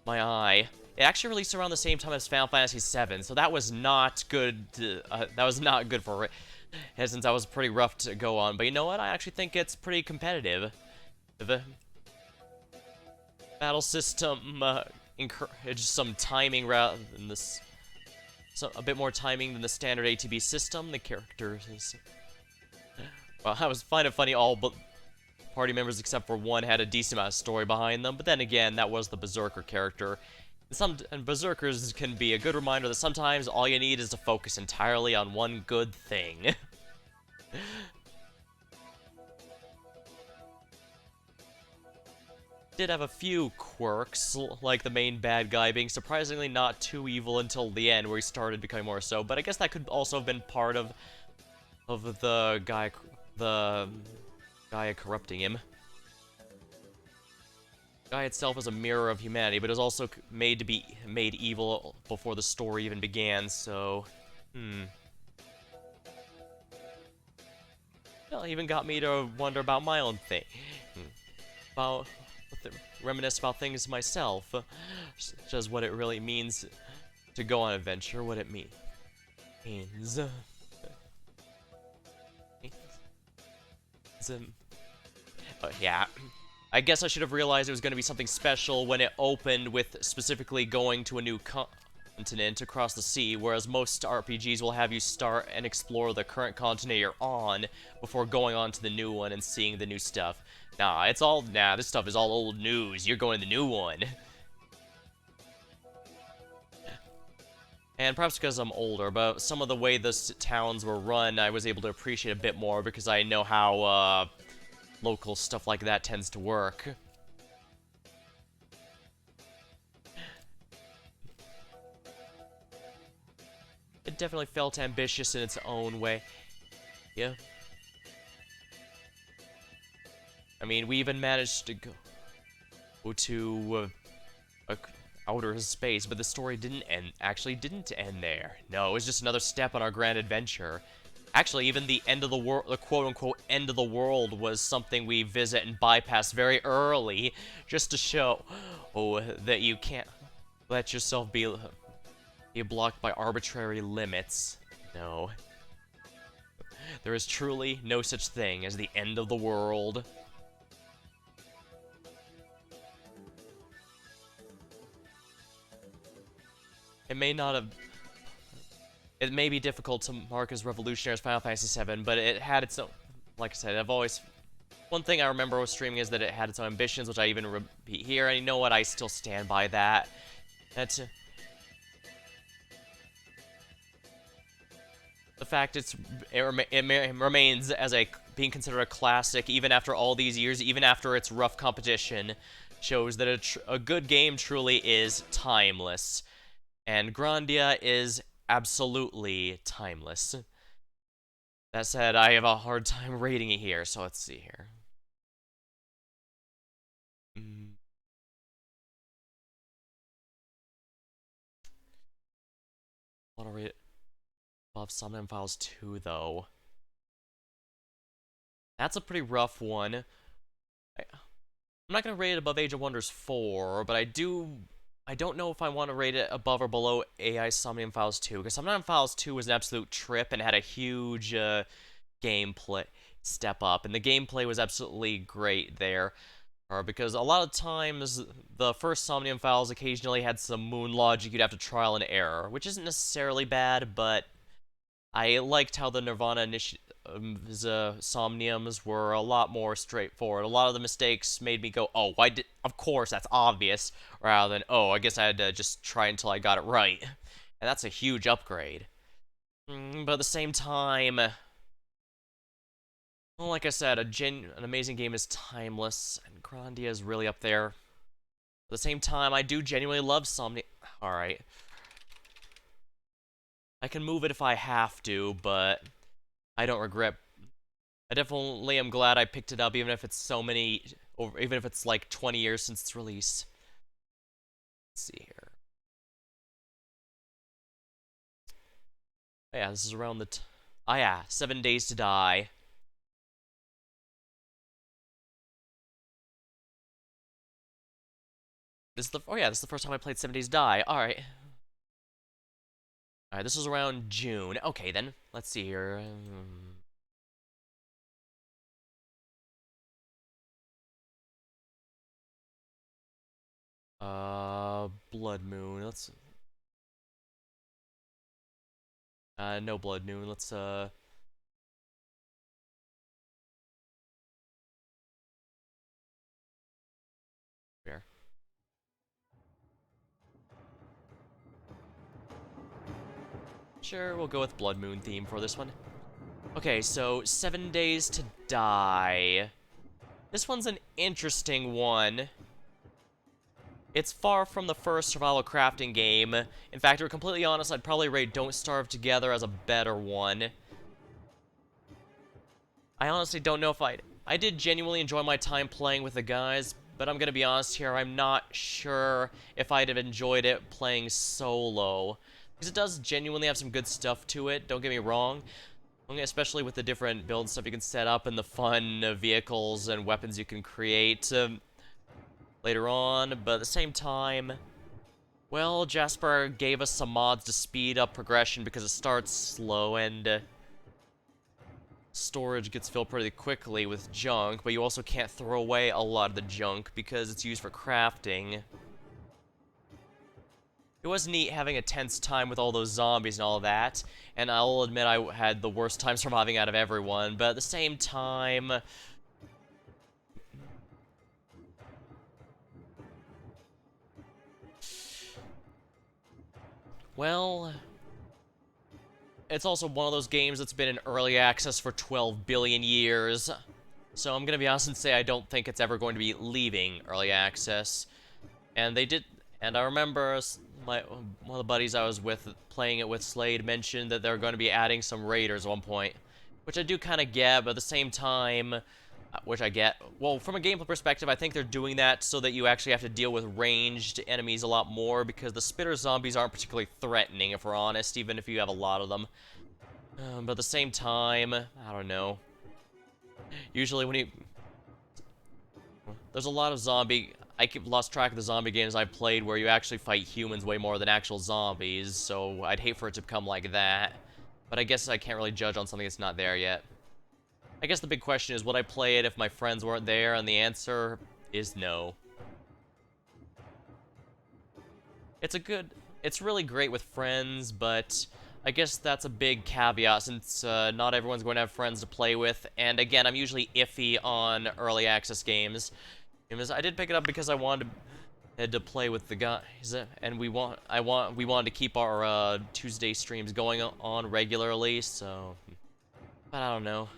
S1: my eye. It actually released around the same time as Final Fantasy VII, so that was not good. That was not good for since that was pretty rough to go on. But you know what? I actually think it's pretty competitive. The battle system encourages some timing rather than this. A bit more timing than the standard ATB system. The characters. Well, I was finding it funny. All but party members except for one had a decent amount of story behind them. But then again, that was the Berserker character. And Berserkers can be a good reminder that sometimes all you need is to focus entirely on one good thing. Did have a few quirks, like the main bad guy being surprisingly not too evil until the end, where he started becoming more so. But I guess that could also have been part of the guy corrupting him. Guy itself is a mirror of humanity, but is also made to be made evil before the story even began, so... Well, it even got me to wonder about my own thing. Reminisce about things myself. Such as what it really means to go on an adventure, what it means. Yeah. I guess I should have realized it was going to be something special when it opened with specifically going to a new continent across the sea, whereas most RPGs will have you start and explore the current continent you're on before going on to the new one and seeing the new stuff. Nah, this stuff is all old news. You're going to the new one. And perhaps because I'm older, but some of the way the towns were run, I was able to appreciate a bit more because I know how, local stuff like that tends to work. It definitely felt ambitious in its own way. Yeah. I mean, we even managed to go to outer space, but the story didn't end there. No, it was just another step on our grand adventure. Actually, even the end of the world, the quote-unquote end of the world, was something we visit and bypass very early, just to show, that you can't let yourself be blocked by arbitrary limits. No. There is truly no such thing as the end of the world. It may not have... It may be difficult to mark as revolutionary as Final Fantasy VII, but it had its own... Like I said, I've always... One thing I remember with streaming is that it had its own ambitions, which I even repeat here, and you know what? I still stand by that. That's... The fact it remains as being considered a classic even after all these years, even after its rough competition, shows that a good game truly is timeless. And Grandia is absolutely timeless. That said, I have a hard time rating it here, so let's see here. I want to rate it above Somnium Files 2, though. That's a pretty rough one. I'm not going to rate it above Age of Wonders 4, but I don't know if I want to rate it above or below AI Somnium Files 2, because Somnium Files 2 was an absolute trip and had a huge gameplay step up, and the gameplay was absolutely great there. Because a lot of times, the first Somnium Files occasionally had some moon logic you'd have to trial and error, which isn't necessarily bad, but I liked how the Nirvana Somniums were a lot more straightforward. A lot of the mistakes made me go, oh, why did... Of course, that's obvious, rather than, oh, I guess I had to just try until I got it right. And that's a huge upgrade. But at the same time... Well, like I said, an amazing game is timeless, and Grandia is really up there. At the same time, I do genuinely love Somnia... Alright. I can move it if I have to, but I don't regret... I definitely am glad I picked it up, even if it's even if it's like 20 years since its release. Let's see here. Oh, yeah, this is around the... Oh yeah, 7 Days to Die. This is the first time I played 7 Days to Die. Alright. Alright, this was around June. Okay, then. Let's see here. Blood Moon. Let's... no Blood Moon. Let's, Here. Sure, we'll go with Blood Moon theme for this one. Okay, so 7 Days to Die. This one's an interesting one. It's far from the first survival crafting game. In fact, to be completely honest, I'd probably rate Don't Starve Together as a better one. I honestly don't know if I did genuinely enjoy my time playing with the guys, but I'm gonna be honest here, I'm not sure if I'd have enjoyed it playing solo. Because it does genuinely have some good stuff to it, don't get me wrong. Especially with the different build stuff you can set up and the fun vehicles and weapons you can create later on. But at the same time, well, Jasper gave us some mods to speed up progression because it starts slow and storage gets filled pretty quickly with junk, but you also can't throw away a lot of the junk because it's used for crafting. It was neat having a tense time with all those zombies and all that, and I'll admit I had the worst time surviving out of everyone, but at the same time... Well... It's also one of those games that's been in early access for 12 billion years. So I'm gonna be honest and say I don't think it's ever going to be leaving early access. And they did, and I remember one of the buddies I was with playing it with, Slade, mentioned that they're going to be adding some raiders at one point, which I do kind of get, but at the same time, which I get. Well, from a gameplay perspective, I think they're doing that so that you actually have to deal with ranged enemies a lot more, because the spitter zombies aren't particularly threatening, if we're honest, even if you have a lot of them. But at the same time, I don't know. Usually when you... There's a lot of zombie... I lost track of the zombie games I played where you actually fight humans way more than actual zombies, so I'd hate for it to become like that. But I guess I can't really judge on something that's not there yet. I guess the big question is, would I play it if my friends weren't there? And the answer is no. It's really great with friends, but I guess that's a big caveat since not everyone's going to have friends to play with. And again, I'm usually iffy on early access games. I did pick it up because I wanted to play with the guys, and we wanted to keep our Tuesday streams going on regularly. So, but I don't know.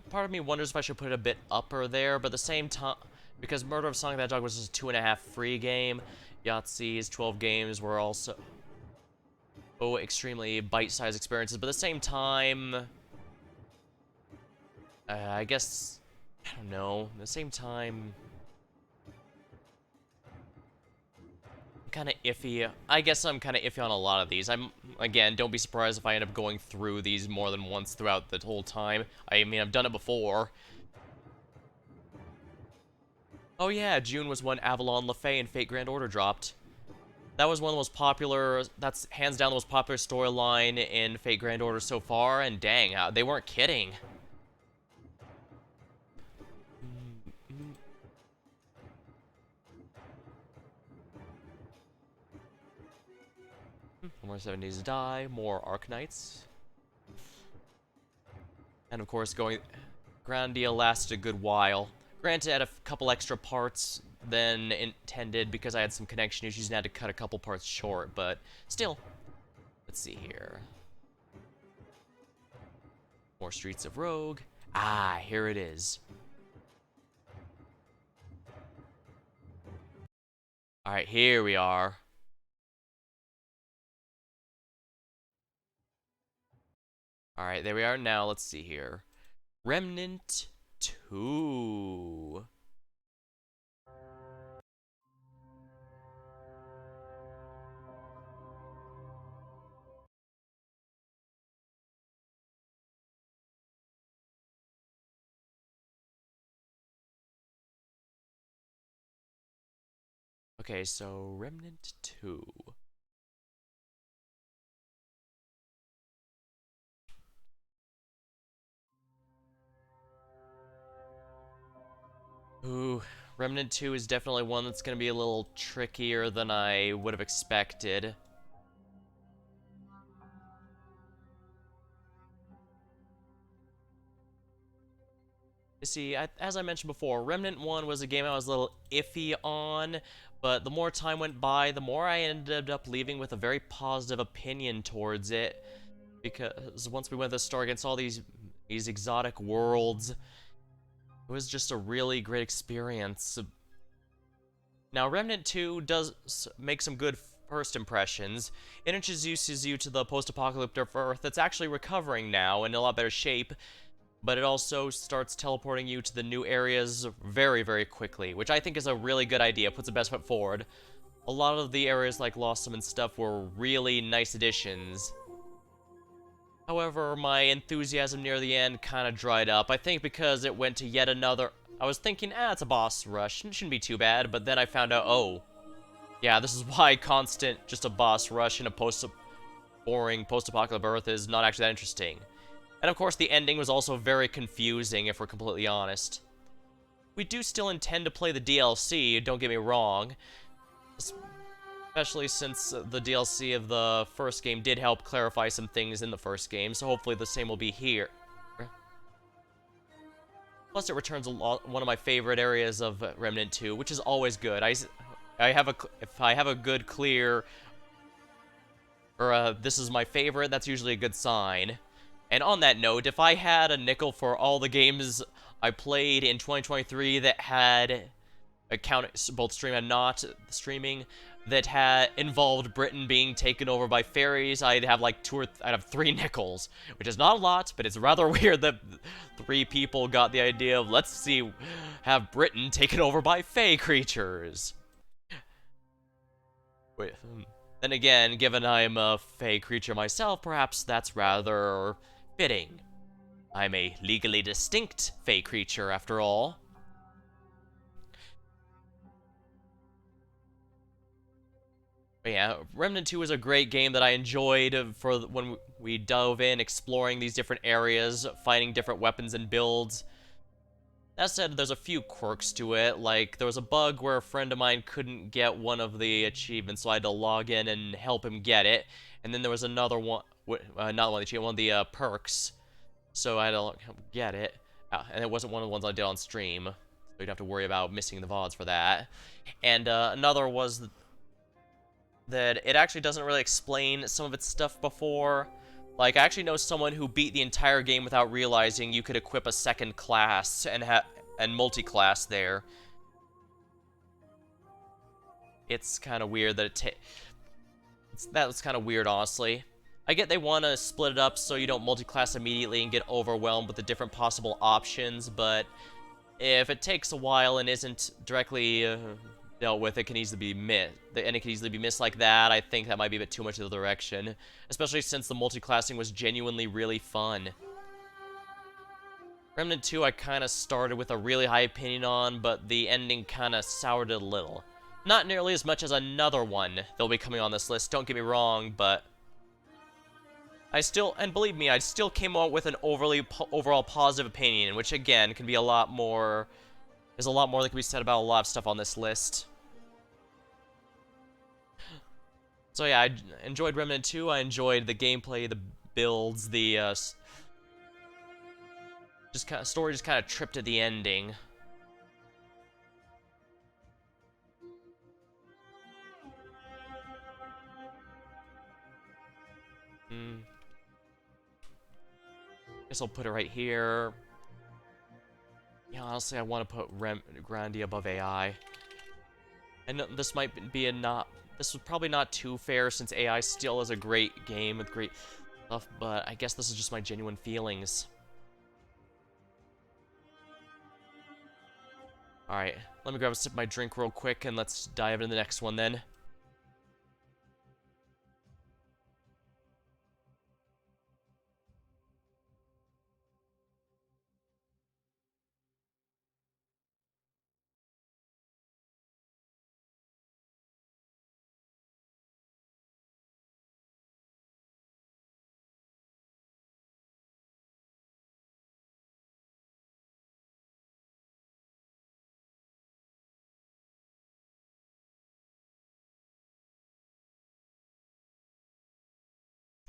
S1: Part of me wonders if I should put it a bit upper there, but at the same time, because Murder of Sonic the Hedgehog was just a 2.5 free game, Yahtzee's 12 games were also extremely bite-sized experiences, but at the same time, I guess, I don't know, at the same time, kind of iffy. I guess I'm kind of iffy on a lot of these. Again, don't be surprised if I end up going through these more than once throughout the whole time. I mean, I've done it before. Oh yeah, June was when Avalon, LeFay, and Fate Grand Order dropped. That was one of the most popular, that's hands down the most popular storyline in Fate Grand Order so far, and dang, they weren't kidding. More 7 Days to Die, more Arknights. And of course, Grandia lasted a good while. Granted, I had a couple extra parts than intended because I had some connection issues and had to cut a couple parts short, but still. Let's see here. More Streets of Rogue. Ah, here it is. Alright, here we are. Alright, there we are now. Let's see here. Remnant 2. Okay, so Remnant 2. Ooh, Remnant 2 is definitely one that's going to be a little trickier than I would have expected. You see, as I mentioned before, Remnant 1 was a game I was a little iffy on, but the more time went by, the more I ended up leaving with a very positive opinion towards it, because once we went to the store against all these exotic worlds, it was just a really great experience. Now, Remnant 2 does make some good first impressions. It introduces you to the post-apocalyptic Earth that's actually recovering now in a lot better shape, but it also starts teleporting you to the new areas very, very quickly, which I think is a really good idea, puts the best foot forward. A lot of the areas like Lostum and stuff were really nice additions. However, my enthusiasm near the end kind of dried up. I think because it went to yet another... I was thinking, it's a boss rush. It shouldn't be too bad, but then I found out, oh, Yeah, this is why constant just a boss rush in a boring post-apocalyptic Earth is not actually that interesting. And of course, the ending was also very confusing, if we're completely honest. We do still intend to play the DLC, don't get me wrong, especially since the DLC of the first game did help clarify some things in the first game, so hopefully the same will be here. Plus, it returns one of my favorite areas of Remnant 2, which is always good. If I have a good clear, or this is my favorite, that's usually a good sign. And on that note, if I had a nickel for all the games I played in 2023 that had account both stream and not streaming that had involved Britain being taken over by fairies, I'd have like I'd have 3 nickels, which is not a lot, but it's rather weird that 3 people got the idea of have Britain taken over by fae creatures. Wait, then again, given I'm a fae creature myself, perhaps that's rather fitting. I'm a legally distinct fae creature, after all. But yeah, Remnant 2 is a great game that I enjoyed for when we dove in, exploring these different areas, finding different weapons and builds. That said, there's a few quirks to it, like there was a bug where a friend of mine couldn't get one of the achievements, so I had to log in and help him get it. And then there was another one, not one of the achievements, one of the perks, so I had to get it. And it wasn't one of the ones I did on stream, so you'd have to worry about missing the VODs for that. And another was that it actually doesn't really explain some of its stuff before. Like, I actually know someone who beat the entire game without realizing you could equip a second class and multi-class there. It's kind of weird that that was kind of weird, honestly. I get they want to split it up so you don't multi-class immediately and get overwhelmed with the different possible options, but if it takes a while and isn't directly dealt with, it can easily be missed. And it can easily be missed like that. I think that might be a bit too much of the direction, especially since the multi-classing was genuinely really fun. Remnant 2 I kind of started with a really high opinion on, but the ending kind of soured it a little. Not nearly as much as another one that'll be coming on this list, don't get me wrong, but and believe me, I still came out with an overall positive opinion, which again can be a lot more. There's a lot more that can be said about a lot of stuff on this list. So yeah, I enjoyed Remnant 2. I enjoyed the gameplay, the builds, the story just kind of tripped at the ending. Guess I'll put it right here. Yeah, honestly, I want to put Grandia above AI. And this might be this was probably not too fair since AI still is a great game with great stuff, but I guess this is just my genuine feelings. Alright, let me grab a sip of my drink real quick and let's dive into the next one then.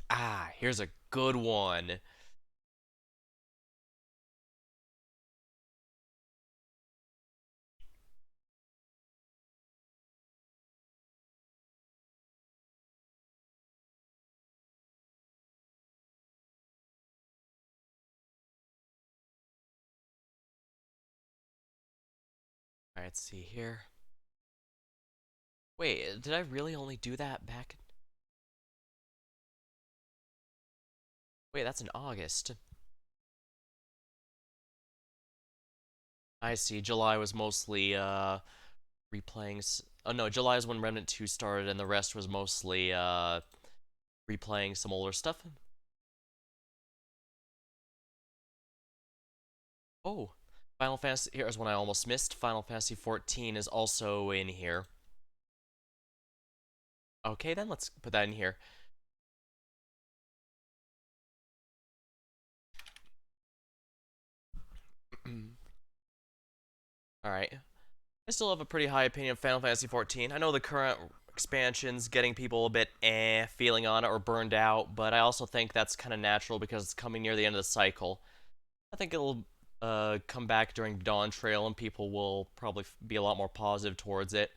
S1: Ah, here's a good one. Alright, let's see here. Wait, did I really only do that back? Wait, that's in August. I see, July was mostly, replaying. Oh no, July is when Remnant 2 started, and the rest was mostly, replaying some older stuff. Oh, Final Fantasy. Here's one I almost missed. Final Fantasy 14 is also in here. Okay, then let's put that in here. Alright. I still have a pretty high opinion of Final Fantasy XIV. I know the current expansion's getting people a bit feeling on it or burned out, but I also think that's kind of natural because it's coming near the end of the cycle. I think it'll come back during Dawn Trail and people will probably be a lot more positive towards it.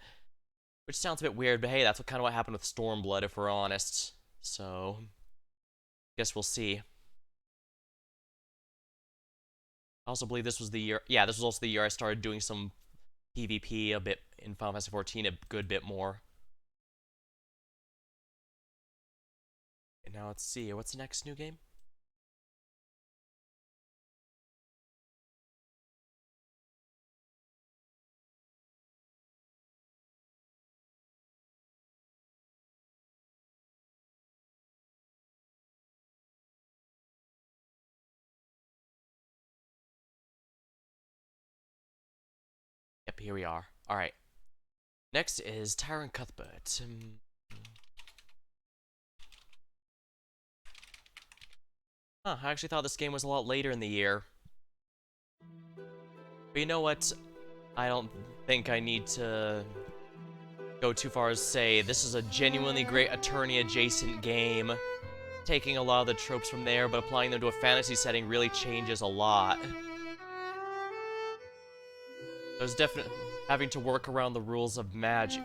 S1: Which sounds a bit weird, but hey, that's kind of what happened with Stormblood, if we're honest. So, guess we'll see. I also believe this was the year. Yeah, this was also the year I started doing some PvP a bit in Final Fantasy XIV, a good bit more. And now let's see, what's the next new game? Yep, here we are. Alright. Next is Tyrant Cuthbert. Huh, I actually thought this game was a lot later in the year. But you know what? I don't think I need to go too far as say this is a genuinely great attorney-adjacent game. Taking a lot of the tropes from there, but applying them to a fantasy setting really changes a lot. There's definitely having to work around the rules of magic.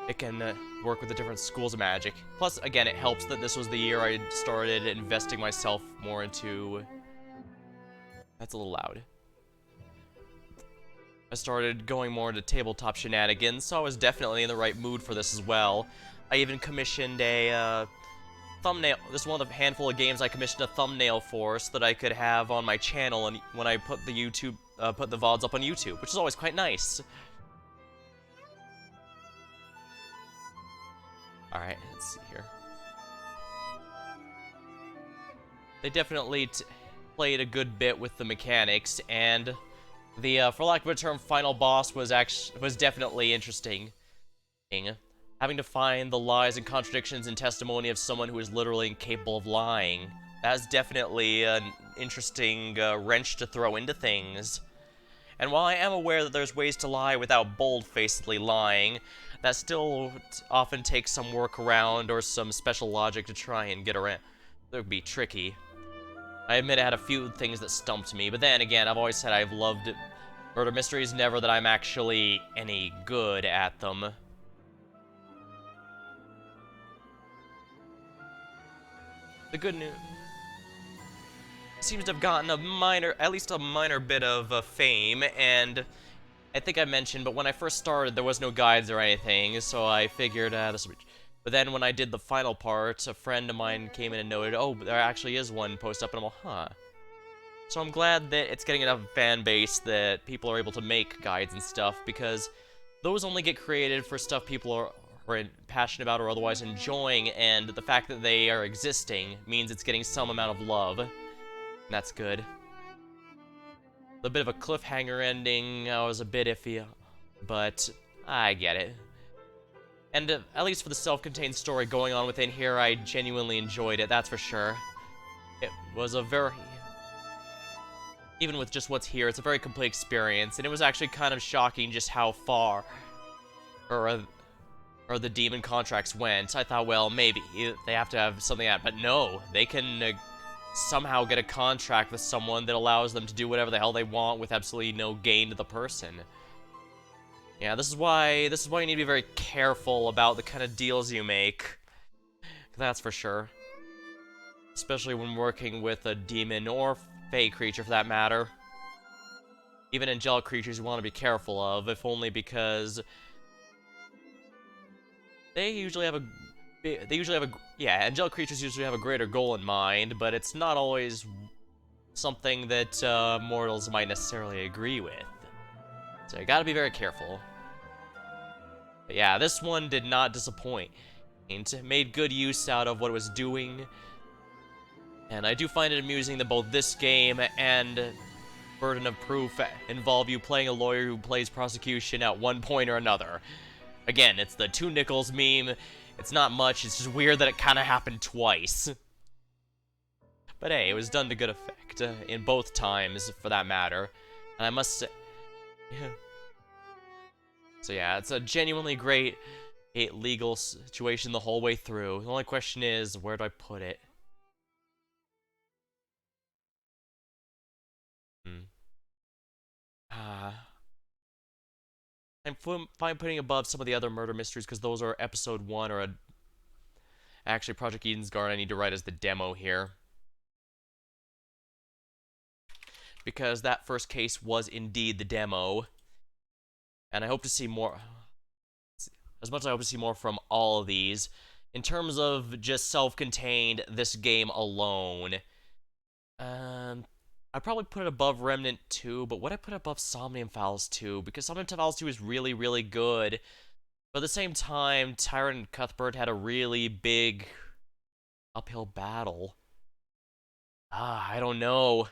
S1: It can work with the different schools of magic. Plus, again, it helps that this was the year I started investing myself more into... That's a little loud. I started going more into tabletop shenanigans, so I was definitely in the right mood for this as well. I even commissioned a thumbnail. This is one of the handful of games I commissioned a thumbnail for so that I could have on my channel and when I put the VODs up on YouTube, which is always quite nice. Alright, let's see here. They definitely played a good bit with the mechanics, and the, for lack of a term, final boss was definitely interesting. Having to find the lies and contradictions and testimony of someone who is literally incapable of lying. That's definitely an interesting wrench to throw into things. And while I am aware that there's ways to lie without bold-facedly lying, that still often takes some workaround or some special logic to try and get around. That would be tricky. I admit I had a few things that stumped me, but then again, I've always said I've loved murder mysteries, never that I'm actually any good at them. The good news seems to have gotten at least a minor bit of fame, and I think I mentioned, but when I first started, there was no guides or anything, so I figured, this would be... But then when I did the final part, a friend of mine came in and noted, oh, there actually is one post up, and I'm like, huh. So I'm glad that it's getting enough fan base that people are able to make guides and stuff, because those only get created for stuff people are passionate about or otherwise enjoying, and the fact that they are existing means it's getting some amount of love. And that's good. A bit of a cliffhanger ending, I was a bit iffy, but I get it. And at least for the self-contained story going on within here, I genuinely enjoyed it, that's for sure. It was a very... Even with just what's here, it's a very complete experience, and it was actually kind of shocking just how far or the demon contracts went. I thought, well, maybe they have to have something out, but no, they can somehow get a contract with someone that allows them to do whatever the hell they want with absolutely no gain to the person. Yeah, this is why you need to be very careful about the kind of deals you make. That's for sure. Especially when working with a demon or fey creature for that matter. Even angelic creatures you want to be careful of, if only because yeah, angelic creatures usually have a greater goal in mind, but it's not always something that mortals might necessarily agree with. So you gotta be very careful. But yeah, this one did not disappoint. It made good use out of what it was doing. And I do find it amusing that both this game and Burden of Proof involve you playing a lawyer who plays prosecution at one point or another. Again, it's the 2 nickels meme. It's not much, it's just weird that it kind of happened twice. But hey, it was done to good effect, in both times, for that matter. And I must say... Yeah. So yeah, it's a genuinely great legal situation the whole way through. The only question is, where do I put it? I'm fine putting above some of the other murder mysteries because those are episode 1 or actually Project Eden's Guard I need to write as the demo here. Because that first case was indeed the demo. And I hope to see more, as much as I hope to see more from all of these. In terms of just self-contained, this game alone, I'd probably put it above Remnant 2, but would I put it above Somnium Files 2? Because Somnium Files 2 is really, really good. But at the same time, Tyrant and Cuthbert had a really big uphill battle. I don't know.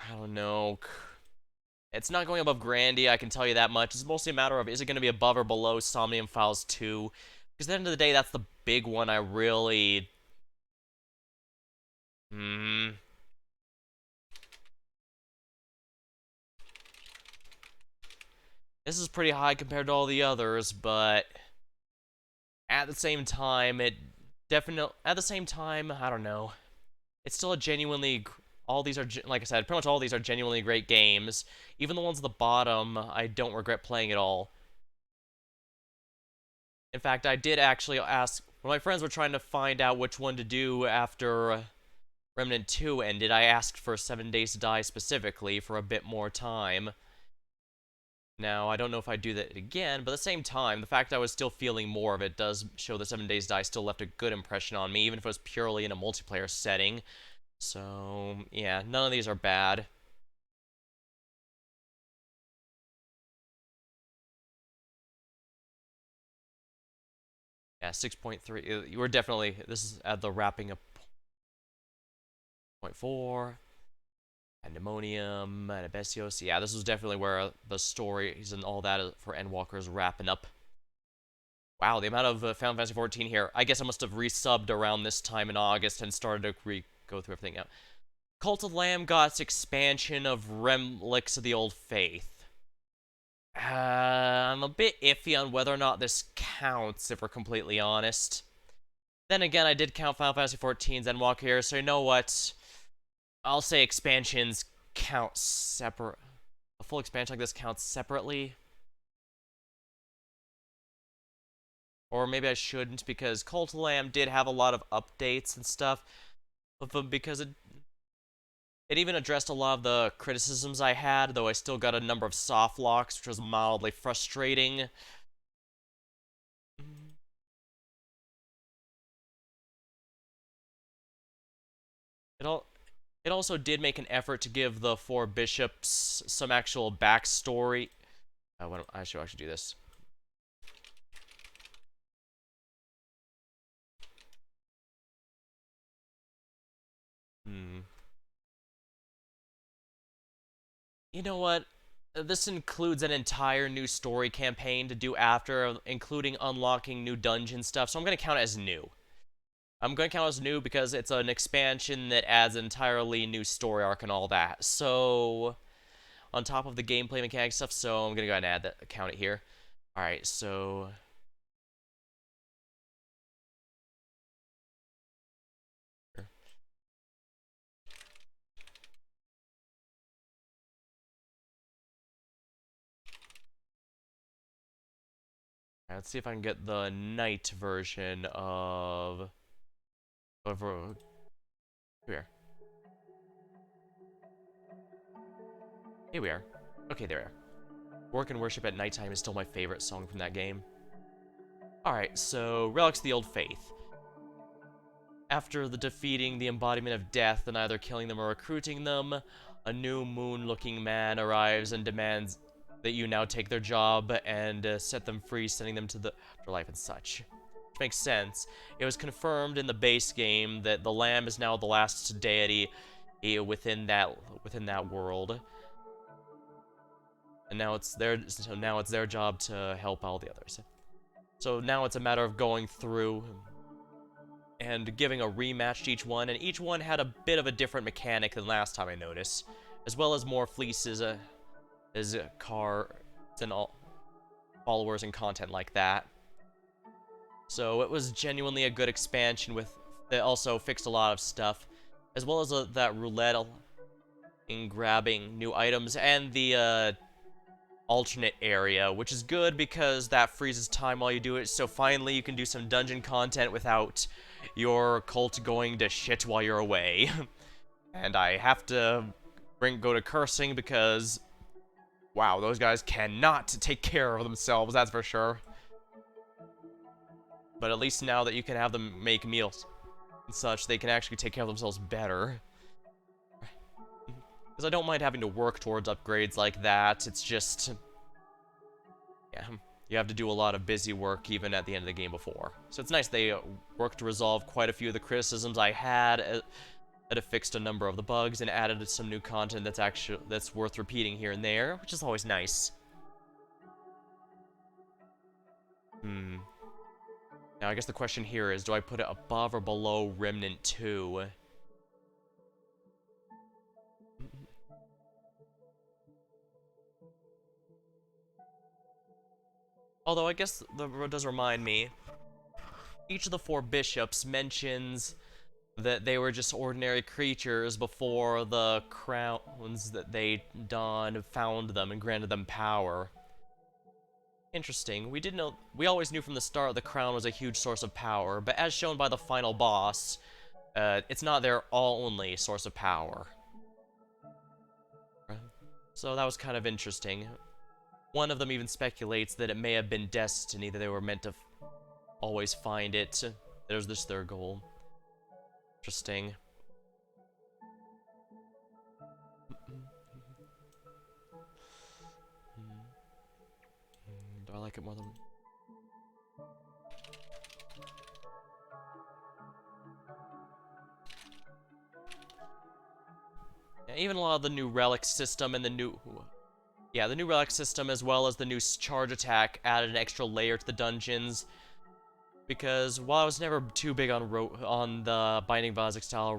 S1: I don't know. It's not going above Grandia, I can tell you that much. It's mostly a matter of, is it going to be above or below Somnium Files 2? Because at the end of the day, that's the big one I really... This is pretty high compared to all the others, but... At the same time, I don't know. It's still a genuinely... All these are, like I said, pretty much all these are genuinely great games. Even the ones at the bottom, I don't regret playing at all. In fact, I did actually ask, when my friends were trying to find out which one to do after Remnant 2 ended, I asked for 7 Days to Die specifically for a bit more time. Now, I don't know if I'd do that again, but at the same time, the fact that I was still feeling more of it does show that 7 Days to Die still left a good impression on me, even if it was purely in a multiplayer setting. So, yeah, none of these are bad. Yeah, 6.3. You were definitely, this is at the wrapping up. 0.4. Pandemonium, Anabesios. Yeah, this was definitely where the stories and all that for Endwalker is wrapping up. Wow, the amount of Final Fantasy XIV here. I guess I must have resubbed around this time in August and started to go through everything out. Cult of Lamb got its expansion of Relics of the Old Faith. I'm a bit iffy on whether or not this counts, if we're completely honest. Then again, I did count Final Fantasy XIV's Endwalker here, so you know what? I'll say expansions count separate. A full expansion like this counts separately. Or maybe I shouldn't, because Cult of Lamb did have a lot of updates and stuff. But because it even addressed a lot of the criticisms I had, though I still got a number of soft locks, which was mildly frustrating. It also did make an effort to give the 4 bishops some actual backstory. I should actually do this. You know what? This includes an entire new story campaign to do after, including unlocking new dungeon stuff, so I'm going to count it as new. I'm going to count it as new because it's an expansion that adds an entirely new story arc and all that. So, on top of the gameplay mechanic stuff, so I'm going to go ahead and add that, count it here. Alright, so... Let's see if I can get the night version of... Here. Here we are. Okay, there we are. Work and Worship at Nighttime is still my favorite song from that game. Alright, so Relics of the Old Faith. After defeating the embodiment of death and either killing them or recruiting them, a new moon-looking man arrives and demands that you now take their job and set them free, sending them to the afterlife and such. Which makes sense. It was confirmed in the base game that the Lamb is now the last deity within that world. and now it's their job to help all the others. So now it's a matter of going through and giving a rematch to each one, and each one had a bit of a different mechanic than last time I noticed, as well as more fleeces, cards, and all followers and content like that. So it was genuinely a good expansion that also fixed a lot of stuff, as well as that roulette in grabbing new items and the alternate area, which is good because that freezes time while you do it, so finally you can do some dungeon content without your cult going to shit while you're away. And I have to go to cursing because, wow, those guys cannot take care of themselves, that's for sure. But at least now that you can have them make meals and such, they can actually take care of themselves better. Because I don't mind having to work towards upgrades like that, it's just... yeah, you have to do a lot of busy work even at the end of the game before. So it's nice they worked to resolve quite a few of the criticisms I had, that have fixed a number of the bugs and added some new content that's worth repeating here and there, which is always nice. Now I guess the question here is, do I put it above or below Remnant 2? Although I guess that does remind me, each of the 4 bishops mentions that they were just ordinary creatures before the crowns that they donned found them and granted them power. Interesting. We always knew from the start the crown was a huge source of power, but as shown by the final boss, it's not their only source of power. So that was kind of interesting. One of them even speculates that it may have been destiny, that they were meant to always find it. There's this their goal. Interesting. Do I like it more than... yeah, even a lot of the new relic system and the new relic system, as well as the new charge attack, added an extra layer to the dungeons. Because while I was never too big on the Binding of Isaac style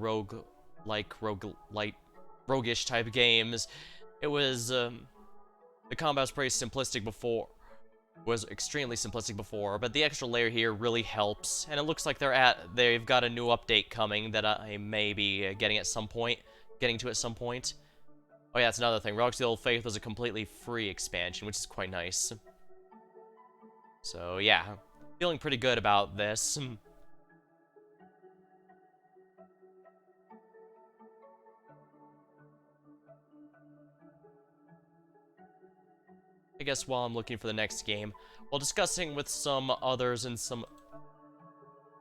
S1: roguish type games, it was the combat was pretty simplistic before. Was extremely simplistic before, but the extra layer here really helps, and it looks like they've got a new update coming that I may be getting to at some point. Oh yeah, that's another thing. Relics of the Old Faith was a completely free expansion, which is quite nice. So yeah, feeling pretty good about this. I guess while I'm looking for the next game, while discussing with some others and some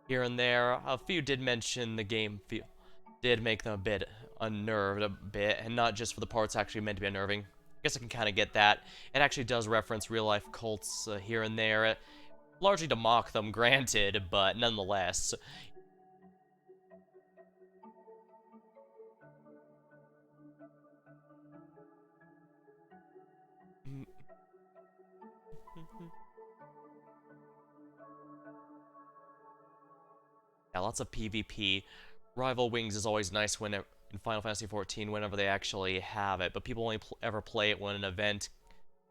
S1: here and there, a few did mention the game did make them a bit unnerved and not just for the parts actually meant to be unnerving. I guess I can kind of get that. It actually does reference real-life cults here and there, largely to mock them, granted, but nonetheless. Yeah, lots of PvP. Rival Wings is always nice in Final Fantasy XIV whenever they actually have it, but people only ever play it when an event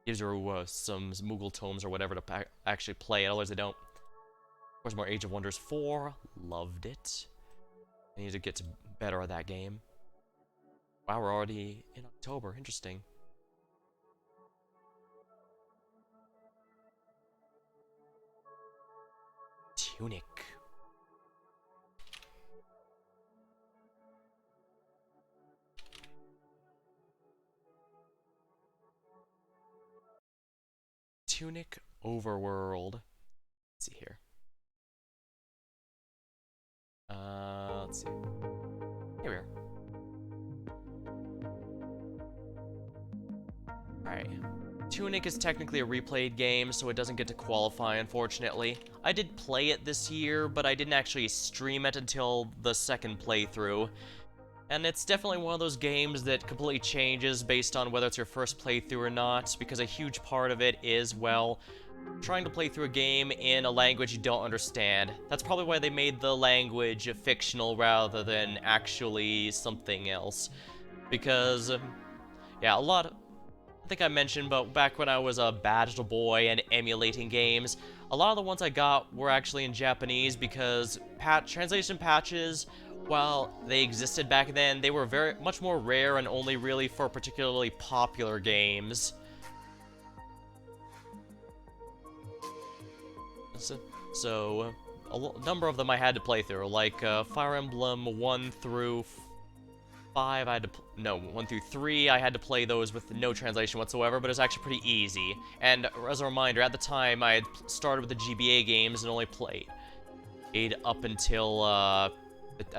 S1: gives you some Moogle tomes or whatever to actually play it, otherwise they don't. Of course, more Age of Wonders 4, loved it. I need to get better at that game. Wow, we're already in October, interesting. Tunic. Tunic Overworld. Let's see here. Let's see. Here we are. Alright. Tunic is technically a replayed game, so it doesn't get to qualify, unfortunately. I did play it this year, but I didn't actually stream it until the second playthrough. And it's definitely one of those games that completely changes based on whether it's your first playthrough or not, because a huge part of it is, well, trying to play through a game in a language you don't understand. That's probably why they made the language fictional rather than actually something else. Because, yeah, I think I mentioned, but back when I was a bad little boy and emulating games, a lot of the ones I got were actually in Japanese because translation patches, while they existed back then, they were very much more rare and only really for particularly popular games. So a number of them I had to play through, like Fire Emblem 1 through 5, I had to, no, 1 through 3, I had to play those with no translation whatsoever, but it was actually pretty easy. And as a reminder, at the time, I had started with the GBA games and only played up until, I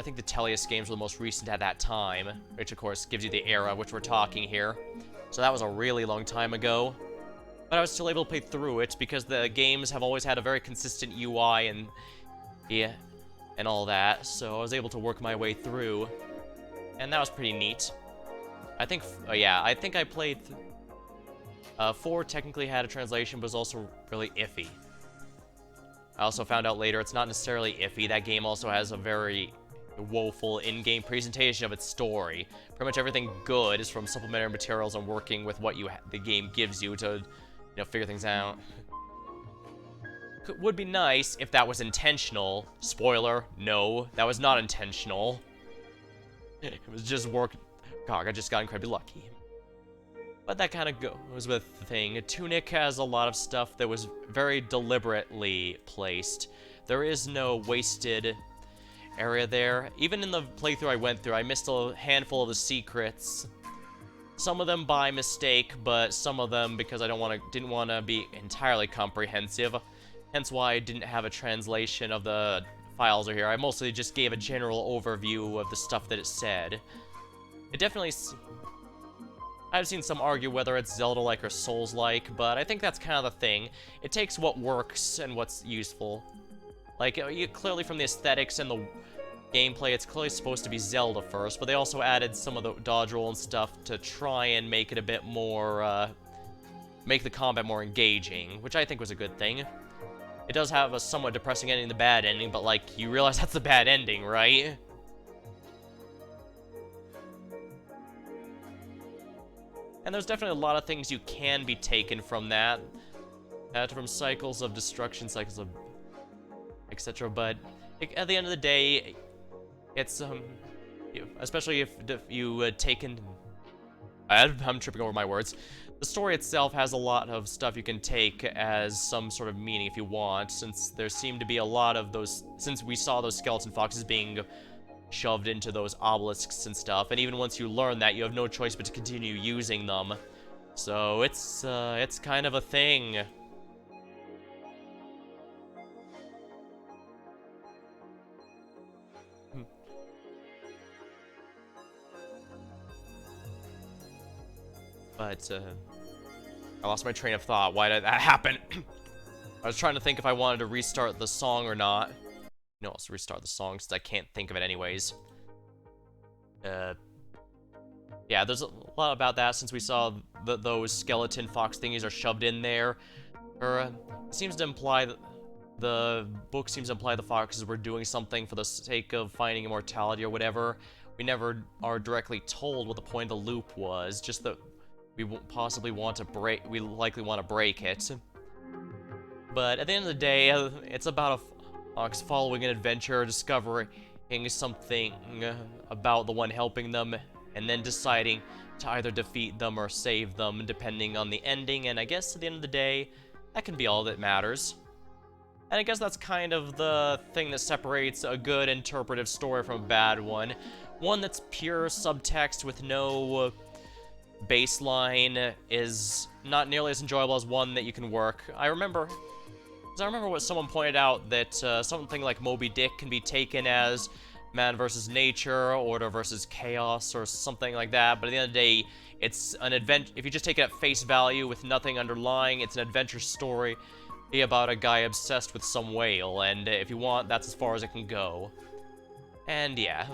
S1: think the Tellius games were the most recent at that time, which of course gives you the era which we're talking here. So that was a really long time ago. But I was still able to play through it because the games have always had a very consistent UI and, yeah, and all that, so I was able to work my way through. And that was pretty neat. I think, yeah, I think I played... 4 technically had a translation, but was also really iffy. I also found out later it's not necessarily iffy. That game also has a very woeful in-game presentation of its story. Pretty much everything good is from supplementary materials and working with what the game gives you to, you know, figure things out. Would be nice if that was intentional. Spoiler, no, that was not intentional. It was just work. God, I just got incredibly lucky. But that kind of goes with the thing. Tunic has a lot of stuff that was very deliberately placed. There is no wasted area there. Even in the playthrough I went through, I missed a handful of the secrets. Some of them by mistake, but some of them because I didn't want to be entirely comprehensive. Hence why I didn't have a translation of the files are here. I mostly just gave a general overview of the stuff that it said. It definitely... I've seen some argue whether it's Zelda-like or Souls-like, but I think that's kind of the thing. It takes what works and what's useful. Like, clearly from the aesthetics and the gameplay, it's clearly supposed to be Zelda first, but they also added some of the dodge roll and stuff to try and make it a bit more, make the combat more engaging, which I think was a good thing. It does have a somewhat depressing ending, the bad ending, but, like, you realize that's the bad ending, right? And there's definitely a lot of things you can be taken from that. From cycles of destruction, cycles of... etc. But at the end of the day, it's, especially if you had taken... I'm tripping over my words. The story itself has a lot of stuff you can take as some sort of meaning if you want, since there seem to be a lot of those... Since we saw those skeleton foxes being shoved into those obelisks and stuff, and even once you learn that, you have no choice but to continue using them. So it's kind of a thing. But, I lost my train of thought. Why did that happen? I was trying to think if I wanted to restart the song or not. No, let's restart the song since I can't think of it anyways. Yeah, there's a lot about that since we saw those skeleton fox thingies are shoved in there. It seems to imply that the book seems to imply the foxes were doing something for the sake of finding immortality or whatever. We never are directly told what the point of the loop was, just that we possibly want to break, we likely want to break it. But at the end of the day, it's about a fox following an adventure, discovering something about the one helping them, and then deciding to either defeat them or save them, depending on the ending, and I guess at the end of the day, that can be all that matters. And I guess that's kind of the thing that separates a good interpretive story from a bad one. One that's pure subtext with no baseline is not nearly as enjoyable as one that you can work. I remember what someone pointed out, that something like Moby Dick can be taken as man versus nature, order versus chaos, or something like that, but at the end of the day, it's an adventure. If you just take it at face value with nothing underlying, it's an adventure story about a guy obsessed with some whale, and if you want, that's as far as it can go. And yeah.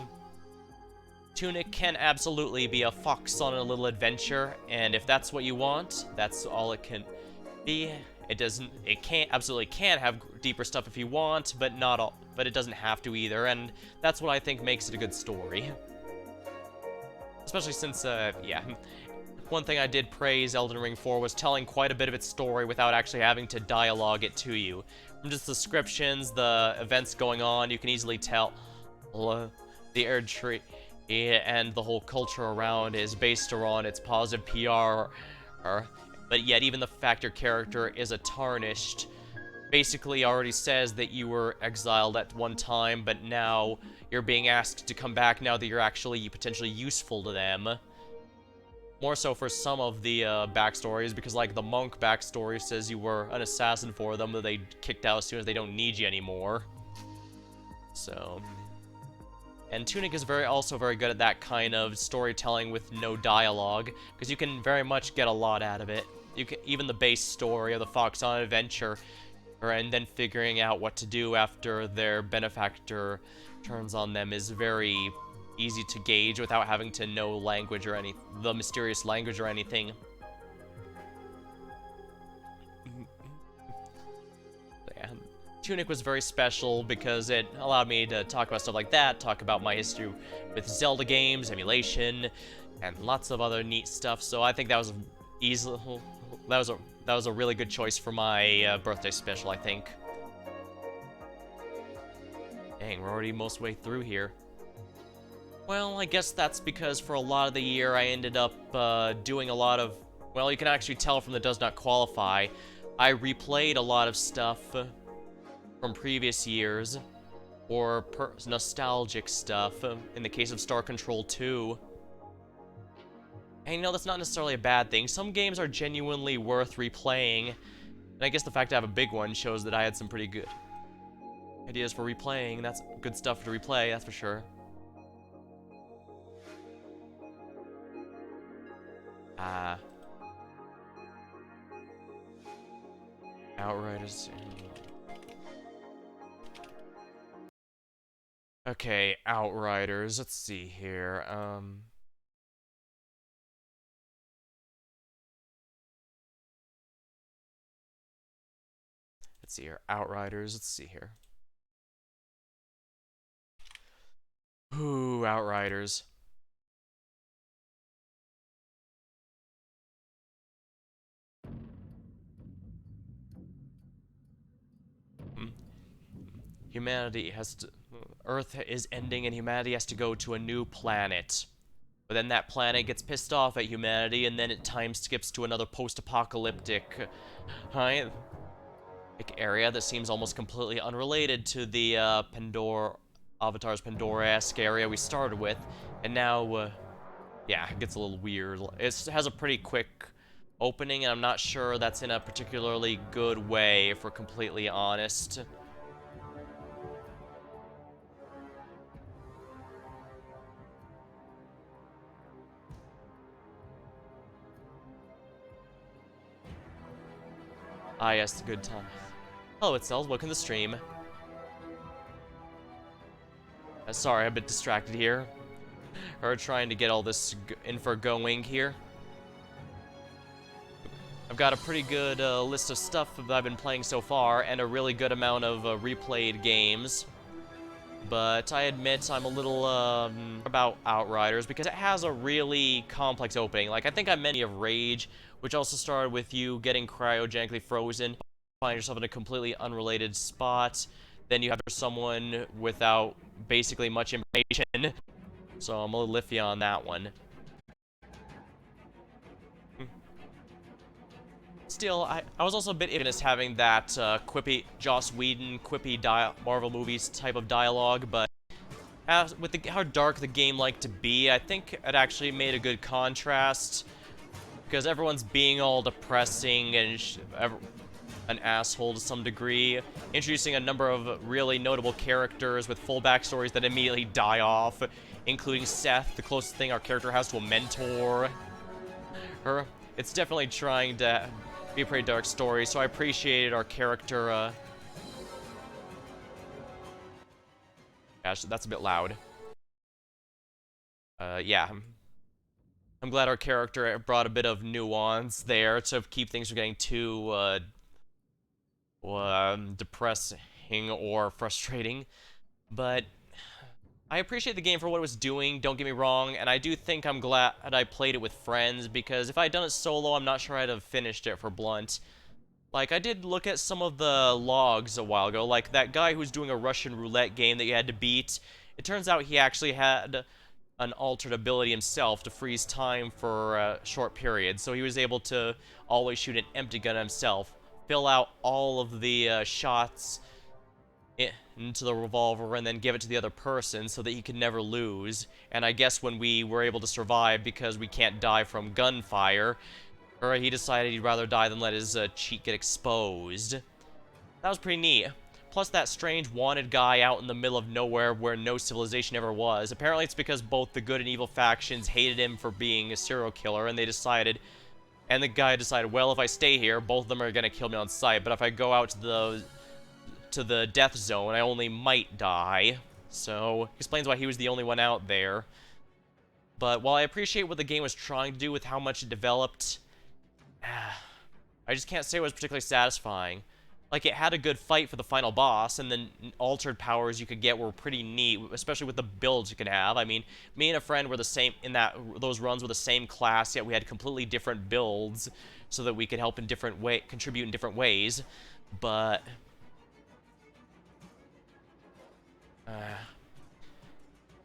S1: Tunic can absolutely be a fox on a little adventure, and if that's what you want, that's all it can be. Absolutely can't have deeper stuff if you want, but not all, but it doesn't have to either, and that's what I think makes it a good story. Especially since, yeah. One thing I did praise Elden Ring for was telling quite a bit of its story without actually having to dialogue it to you. From just descriptions, the events going on, you can easily tell the Erdtree and the whole culture around is based around its positive PR, but yet even the fact your character is a tarnished basically already says that you were exiled at one time, but now you're being asked to come back now that you're actually potentially useful to them. More so for some of the backstories, because like the monk backstory says you were an assassin for them, that they kicked out as soon as they don't need you anymore. So... And Tunic is also very good at that kind of storytelling with no dialogue, because you can very much get a lot out of it. You can, even the base story of the Fox on Adventure, and then figuring out what to do after their benefactor turns on them is very easy to gauge without having to know language or the mysterious language or anything. Yeah. Tunic was very special because it allowed me to talk about stuff like that, talk about my history with Zelda games, emulation, and lots of other neat stuff. So I think that was that was a really good choice for my birthday special, I think. Dang, we're already most way through here. Well, I guess that's because for a lot of the year I ended up doing a lot of... Well, you can actually tell from the Does Not Qualify. I replayed a lot of stuff from previous years, or nostalgic stuff, in the case of Star Control 2. And you know, that's not necessarily a bad thing. Some games are genuinely worth replaying, and I guess the fact I have a big one shows that I had some pretty good ideas for replaying. That's good stuff to replay, that's for sure. Outriders. Okay, Outriders. Let's see here. Let's see here. Outriders. Let's see here. Ooh, Outriders. Humanity has to... Earth is ending and humanity has to go to a new planet. But then that planet gets pissed off at humanity, and then it time skips to another post-apocalyptic area that seems almost completely unrelated to the Avatar's Pandora-esque area we started with. And now, yeah, it gets a little weird. It has a pretty quick opening, and I'm not sure that's in a particularly good way, if we're completely honest. Ah, yes, the good time. Hello, Itself. Welcome to the stream. Sorry, I'm a bit distracted here. Or trying to get all this info going here. I've got a pretty good list of stuff that I've been playing so far, and a really good amount of replayed games. But I admit I'm a little about Outriders, because it has a really complex opening. Like, I think I mentioned of Rage, which also started with you getting cryogenically frozen, find yourself in a completely unrelated spot, then you have someone without basically much information, so I'm a little iffy on that one. Still, I was also a bit iffy having that quippy, Joss Whedon, quippy Marvel movies type of dialogue, but with how dark the game liked to be, I think it actually made a good contrast, because everyone's being all depressing and an asshole to some degree, introducing a number of really notable characters with full backstories that immediately die off, including Seth, the closest thing our character has to a mentor. It's definitely trying to be a pretty dark story, so I appreciated our character, Gosh, that's a bit loud. Yeah. I'm glad our character brought a bit of nuance there to keep things from getting too, depressing or frustrating. But I appreciate the game for what it was doing, don't get me wrong, and I do think I'm glad I played it with friends, because if I had done it solo, I'm not sure I'd have finished it for Blunt. Like, I did look at some of the logs a while ago, like that guy who's doing a Russian roulette game that you had to beat. It turns out he actually had an altered ability himself to freeze time for a short period, so he was able to always shoot an empty gun himself, fill out all of the shots into the revolver, and then give it to the other person so that he could never lose. And I guess when we were able to survive because we can't die from gunfire, or he decided he'd rather die than let his cheat get exposed. That was pretty neat. Plus that strange wanted guy out in the middle of nowhere where no civilization ever was. Apparently it's because both the good and evil factions hated him for being a serial killer, and they decided, and the guy decided, well, if I stay here, both of them are gonna kill me on sight, but if I go out to the death zone, I only might die. So, explains why he was the only one out there. But while I appreciate what the game was trying to do with how much it developed, I just can't say it was particularly satisfying. Like, it had a good fight for the final boss, and the altered powers you could get were pretty neat, especially with the builds you could have. I mean, me and a friend were the same, in those runs were the same class, yet we had completely different builds, so that we could help in different contribute in different ways. But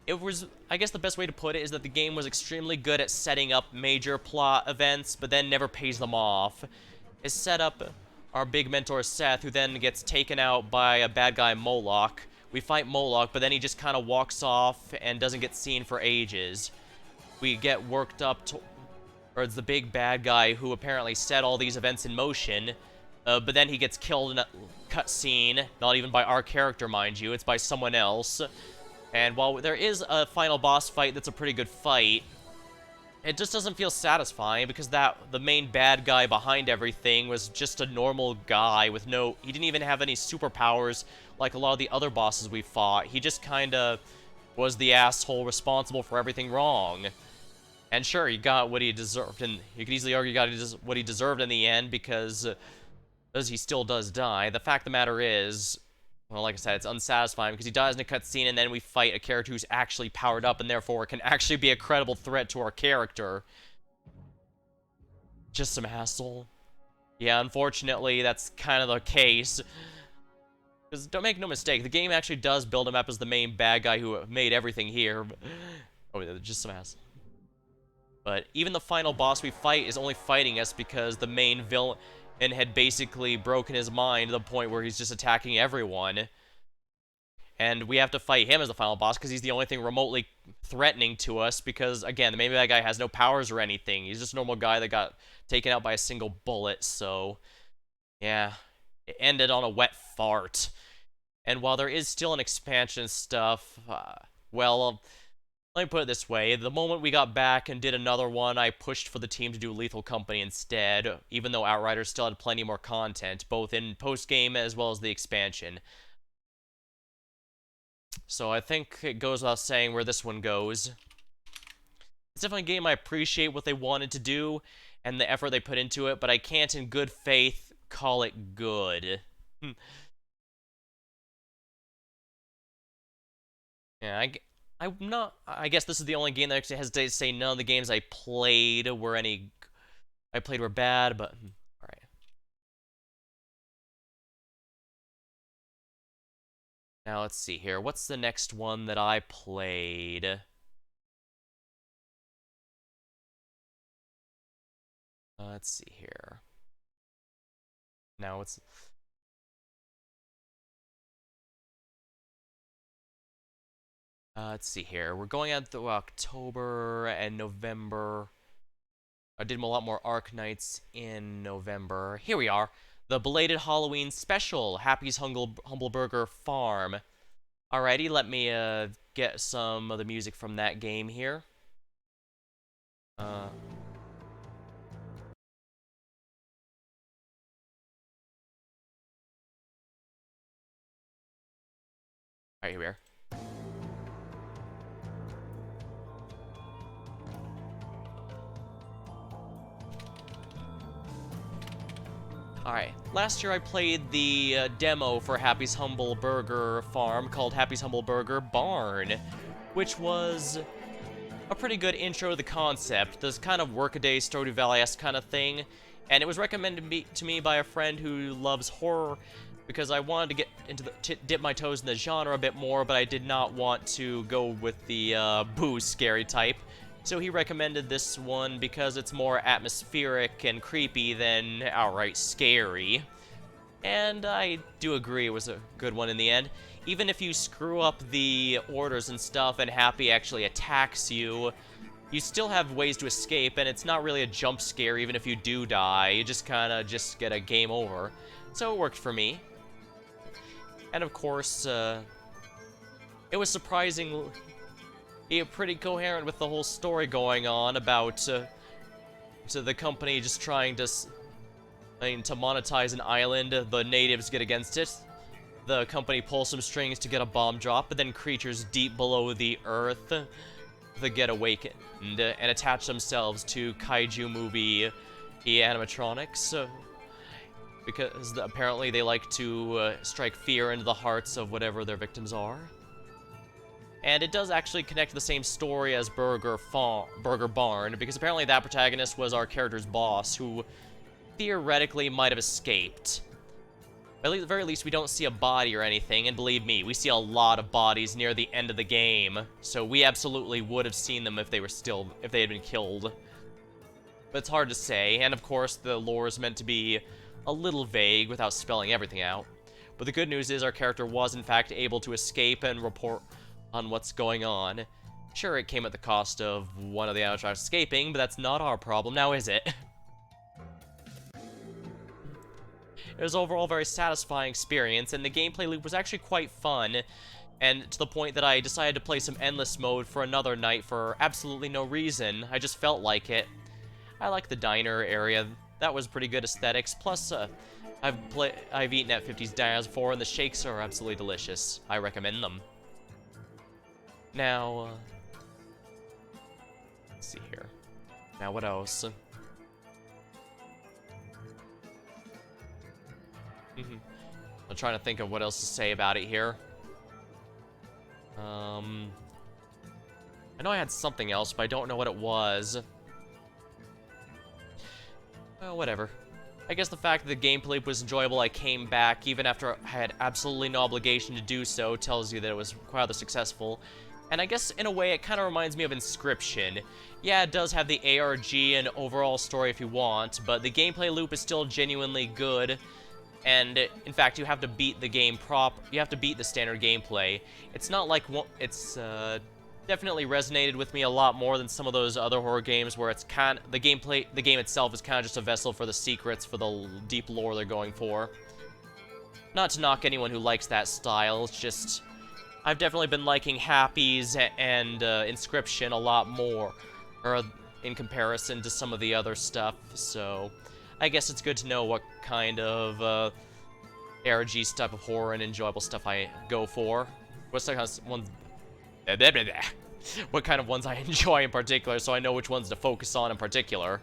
S1: it was, I guess the best way to put it is that the game was extremely good at setting up major plot events, but then never pays them off. It set up our big mentor Seth, who then gets taken out by a bad guy Moloch. We fight Moloch, but then he just kind of walks off and doesn't get seen for ages. We get worked up towards the big bad guy who apparently set all these events in motion, but then he gets killed in a cutscene, not even by our character, mind you, it's by someone else. And while there is a final boss fight that's a pretty good fight, it just doesn't feel satisfying because the main bad guy behind everything was just a normal guy with he didn't even have any superpowers like a lot of the other bosses we fought. He just kinda was the asshole responsible for everything wrong. And sure, he got what he deserved, and you could easily argue he got what he deserved in the end because he still does die. The fact of the matter is, well, like I said, it's unsatisfying because he dies in a cutscene and then we fight a character who's actually powered up and therefore can actually be a credible threat to our character. Just some hassle. Yeah, unfortunately, that's kind of the case. Because don't make no mistake, the game actually does build him up as the main bad guy who made everything here. Oh, just some hassle. But even the final boss we fight is only fighting us because the main villain had basically broken his mind to the point where he's just attacking everyone. And we have to fight him as the final boss because he's the only thing remotely threatening to us because, again, the main bad guy has no powers or anything. He's just a normal guy that got taken out by a single bullet, so yeah. It ended on a wet fart. And while there is still an expansion stuff, well, let me put it this way. The moment we got back and did another one, I pushed for the team to do Lethal Company instead, even though Outriders still had plenty more content, both in post-game as well as the expansion. So I think it goes without saying where this one goes. It's definitely a game I appreciate what they wanted to do and the effort they put into it, but I can't in good faith call it good. Yeah, I'm not. I guess this is the only game that actually hesitates to say none of the games I played were bad, but all right. Now let's see here. What's the next one that I played? Let's see here. Now it's let's see here. We're going out through October and November. I did a lot more Arknights in November. Here we are. The belated Halloween special, Happy's Humble Burger Farm. Alrighty, let me get some of the music from that game here. Alright, here we are. Alright, last year I played the demo for Happy's Humble Burger Farm called Happy's Humble Burger Barn, which was a pretty good intro to the concept, this kind of Workaday Stardew Valley-esque kind of thing, and it was recommended to me by a friend who loves horror because I wanted to get into dip my toes in the genre a bit more, but I did not want to go with the boo scary type. So he recommended this one because it's more atmospheric and creepy than outright scary. And I do agree it was a good one in the end. Even if you screw up the orders and stuff and Happy actually attacks you, you still have ways to escape, and it's not really a jump scare even if you do die. You just kind of just get a game over. So it worked for me. And of course, it was surprisingly pretty coherent with the whole story going on about to the company just trying to monetize an island. The natives get against it. The company pulls some strings to get a bomb drop, but then creatures deep below the earth that get awakened and attach themselves to kaiju movie animatronics. Because apparently they like to strike fear into the hearts of whatever their victims are. And it does actually connect to the same story as Burger Barn, because apparently that protagonist was our character's boss, who theoretically might have escaped. But at the very least, we don't see a body or anything, and believe me, we see a lot of bodies near the end of the game, so we absolutely would have seen them if they had been killed. But it's hard to say, and of course, the lore is meant to be a little vague without spelling everything out. But the good news is our character was in fact able to escape and report on what's going on. Sure, it came at the cost of one of the animatronics escaping, but that's not our problem now, is it? It was overall a very satisfying experience, and the gameplay loop was actually quite fun, and to the point that I decided to play some Endless Mode for another night for absolutely no reason. I just felt like it. I like the diner area. That was pretty good aesthetics, plus I've eaten at 50's Diners before, and the shakes are absolutely delicious. I recommend them. Now, let's see here. Now, what else? I'm trying to think of what else to say about it here. I know I had something else, but I don't know what it was. Well, whatever. I guess the fact that the gameplay was enjoyable, I came back even after I had absolutely no obligation to do so, tells you that it was rather successful. And I guess, in a way, it kind of reminds me of Inscryption. Yeah, it does have the ARG and overall story if you want, but the gameplay loop is still genuinely good. And, in fact, you have to beat the game you have to beat the standard gameplay. It's not like, it's, definitely resonated with me a lot more than some of those other horror games where it's the game itself is kind of just a vessel for the secrets, for the deep lore they're going for. Not to knock anyone who likes that style, it's just, I've definitely been liking Happy's and Inscryption a lot more, or in comparison to some of the other stuff, so I guess it's good to know what kind of ARG type of horror and enjoyable stuff I go for. What kind of ones I enjoy in particular, so I know which ones to focus on in particular.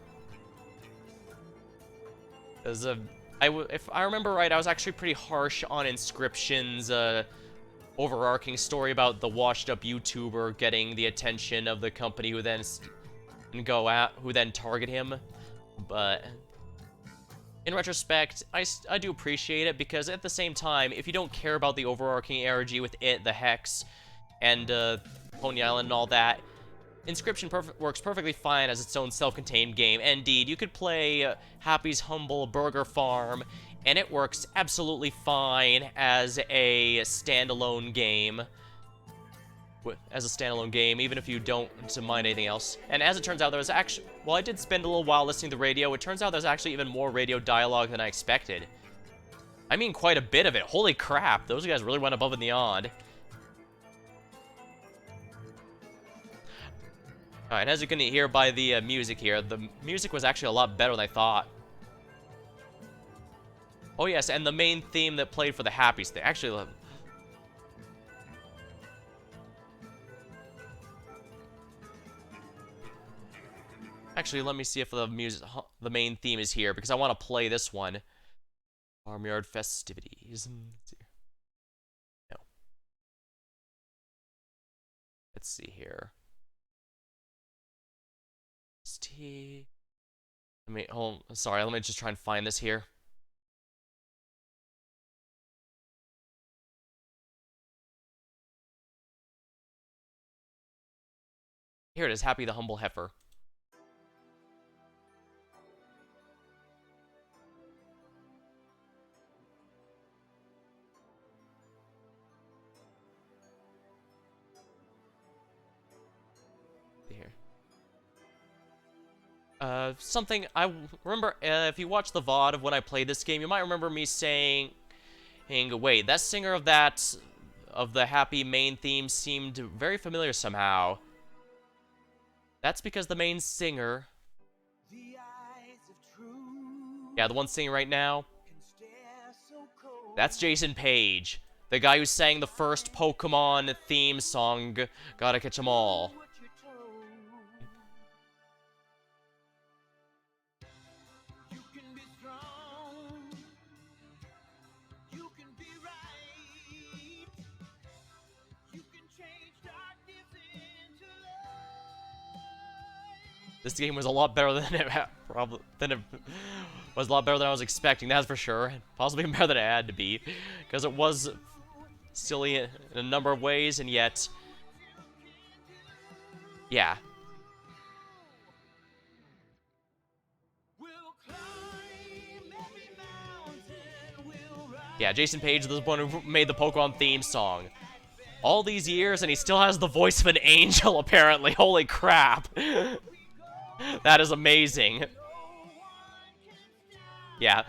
S1: Because if I remember right, I was actually pretty harsh on Inscryption's overarching story about the washed-up YouTuber getting the attention of the company who then target him. But in retrospect, I do appreciate it, because at the same time, if you don't care about the overarching ARG with it, the Hex, and Pony Island and all that, Inscryption works perfectly fine as its own self-contained game. Indeed, you could play Happy's Humble Burger Farm, and it works absolutely fine as a standalone game. Even if you don't mind anything else. And as it turns out, there was actually... Well, I did spend a little while listening to the radio. It turns out there's actually even more radio dialogue than I expected. I mean, quite a bit of it. Holy crap, those guys really went above and beyond. Alright, as you can hear by the music here, the music was actually a lot better than I thought. Oh yes, and the main theme that played for the Happy's thing. Actually, let me see if the main theme is here, because I want to play this one. Farmyard festivities. Let's see. No. Let's see here. T. Let me hold. Sorry, let me just try and find this here. Here it is. Happy the Humble Heifer. Here. Something I remember, if you watch the VOD of when I played this game, you might remember me saying, wait, that singer of the happy main theme seemed very familiar somehow. That's because the main singer, yeah, the one singing right now, that's Jason Page, the guy who sang the first Pokemon theme song, Gotta Catch 'Em All. This game was a lot better than it was a lot better than I was expecting, that's for sure. Possibly better than it had to be, because it was silly in a number of ways, and yet, yeah. Yeah, Jason Page is the one who made the Pokemon theme song. All these years, and he still has the voice of an angel, apparently. Holy crap. That is amazing. Yeah.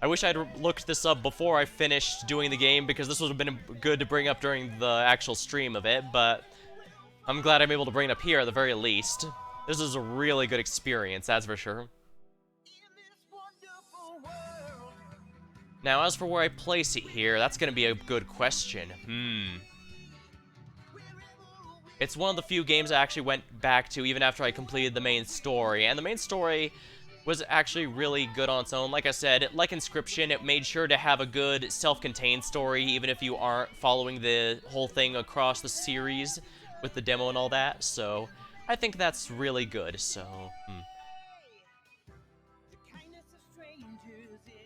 S1: I wish I'd looked this up before I finished doing the game, because this would have been good to bring up during the actual stream of it, but I'm glad I'm able to bring it up here at the very least. This is a really good experience, that's for sure. Now, as for where I place it here, that's gonna be a good question. It's one of the few games I actually went back to even after I completed the main story, and the main story was actually really good on its own. Like I said, like Inscryption, it made sure to have a good self-contained story, even if you aren't following the whole thing across the series with the demo and all that, so I think that's really good, so,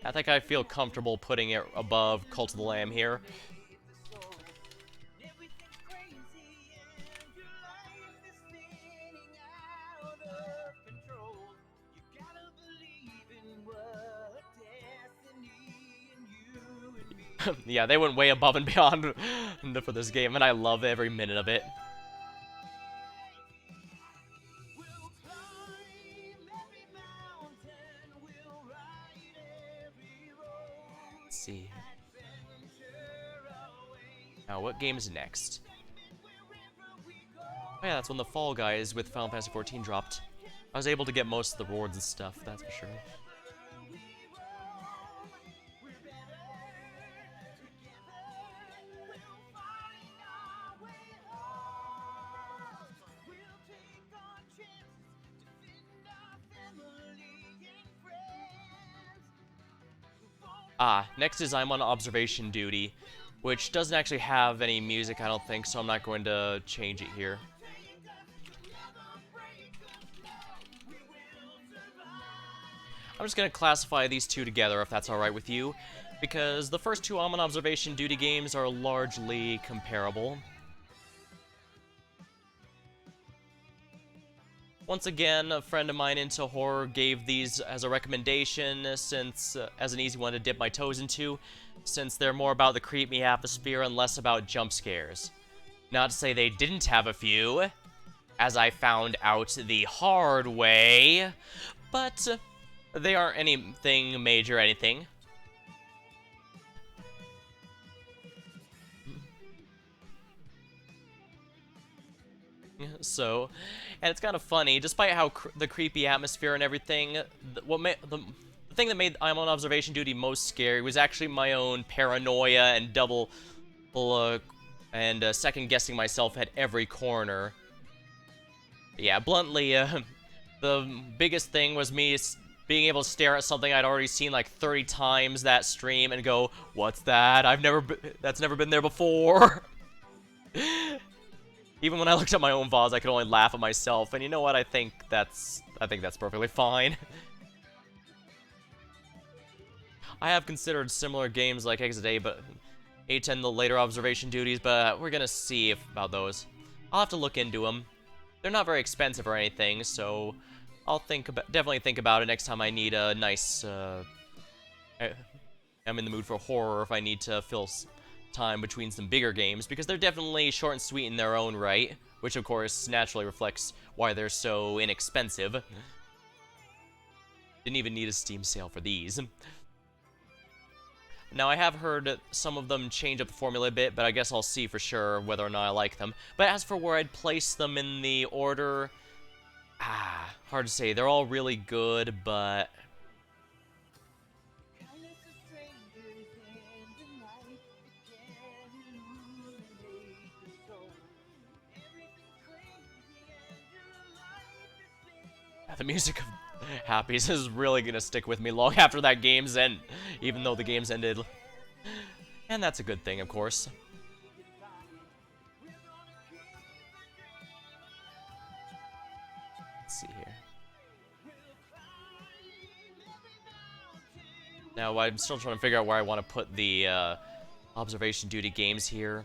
S1: I think I feel comfortable putting it above Cult of the Lamb here. Yeah, they went way above and beyond for this game, and I love every minute of it. Let's see. Now, what game is next? Oh yeah, that's when the Fall Guys with Final Fantasy XIV dropped. I was able to get most of the rewards and stuff, that's for sure. Next is I'm on observation duty, which doesn't actually have any music, I don't think, so I'm not going to change it here. I'm just going to classify these two together, if that's alright with you, because the first two I'm on observation duty games are largely comparable. Once again, a friend of mine into horror gave these as a recommendation, since as an easy one to dip my toes into, since they're more about the creepy atmosphere and less about jump scares. Not to say they didn't have a few, as I found out the hard way, but they aren't anything major or anything. So, and it's kind of funny, despite how the creepy atmosphere and everything, the thing that made I'm on observation duty most scary was actually my own paranoia and second guessing myself at every corner. Yeah, bluntly, the biggest thing was me being able to stare at something I'd already seen like 30 times that stream and go, "What's that? That's never been there before." Even when I looked at my own VODs, I could only laugh at myself, and you know what? I think that's perfectly fine. I have considered similar games like Exit A, but A10 the later observation duties, but we're gonna see about those. I'll have to look into them. They're not very expensive or anything, so I'll definitely think about it next time I need a nice, I'm in the mood for horror if I need to fill time between some bigger games, because they're definitely short and sweet in their own right, which of course naturally reflects why they're so inexpensive. Didn't even need a Steam sale for these. Now, I have heard some of them change up the formula a bit, but I guess I'll see for sure whether or not I like them. But as for where I'd place them in the order, hard to say. They're all really good, but the music of Happies is really gonna stick with me long after that game's end, even though the game's ended. And that's a good thing, of course. Let's see here. Now, I'm still trying to figure out where I want to put the observation duty games here.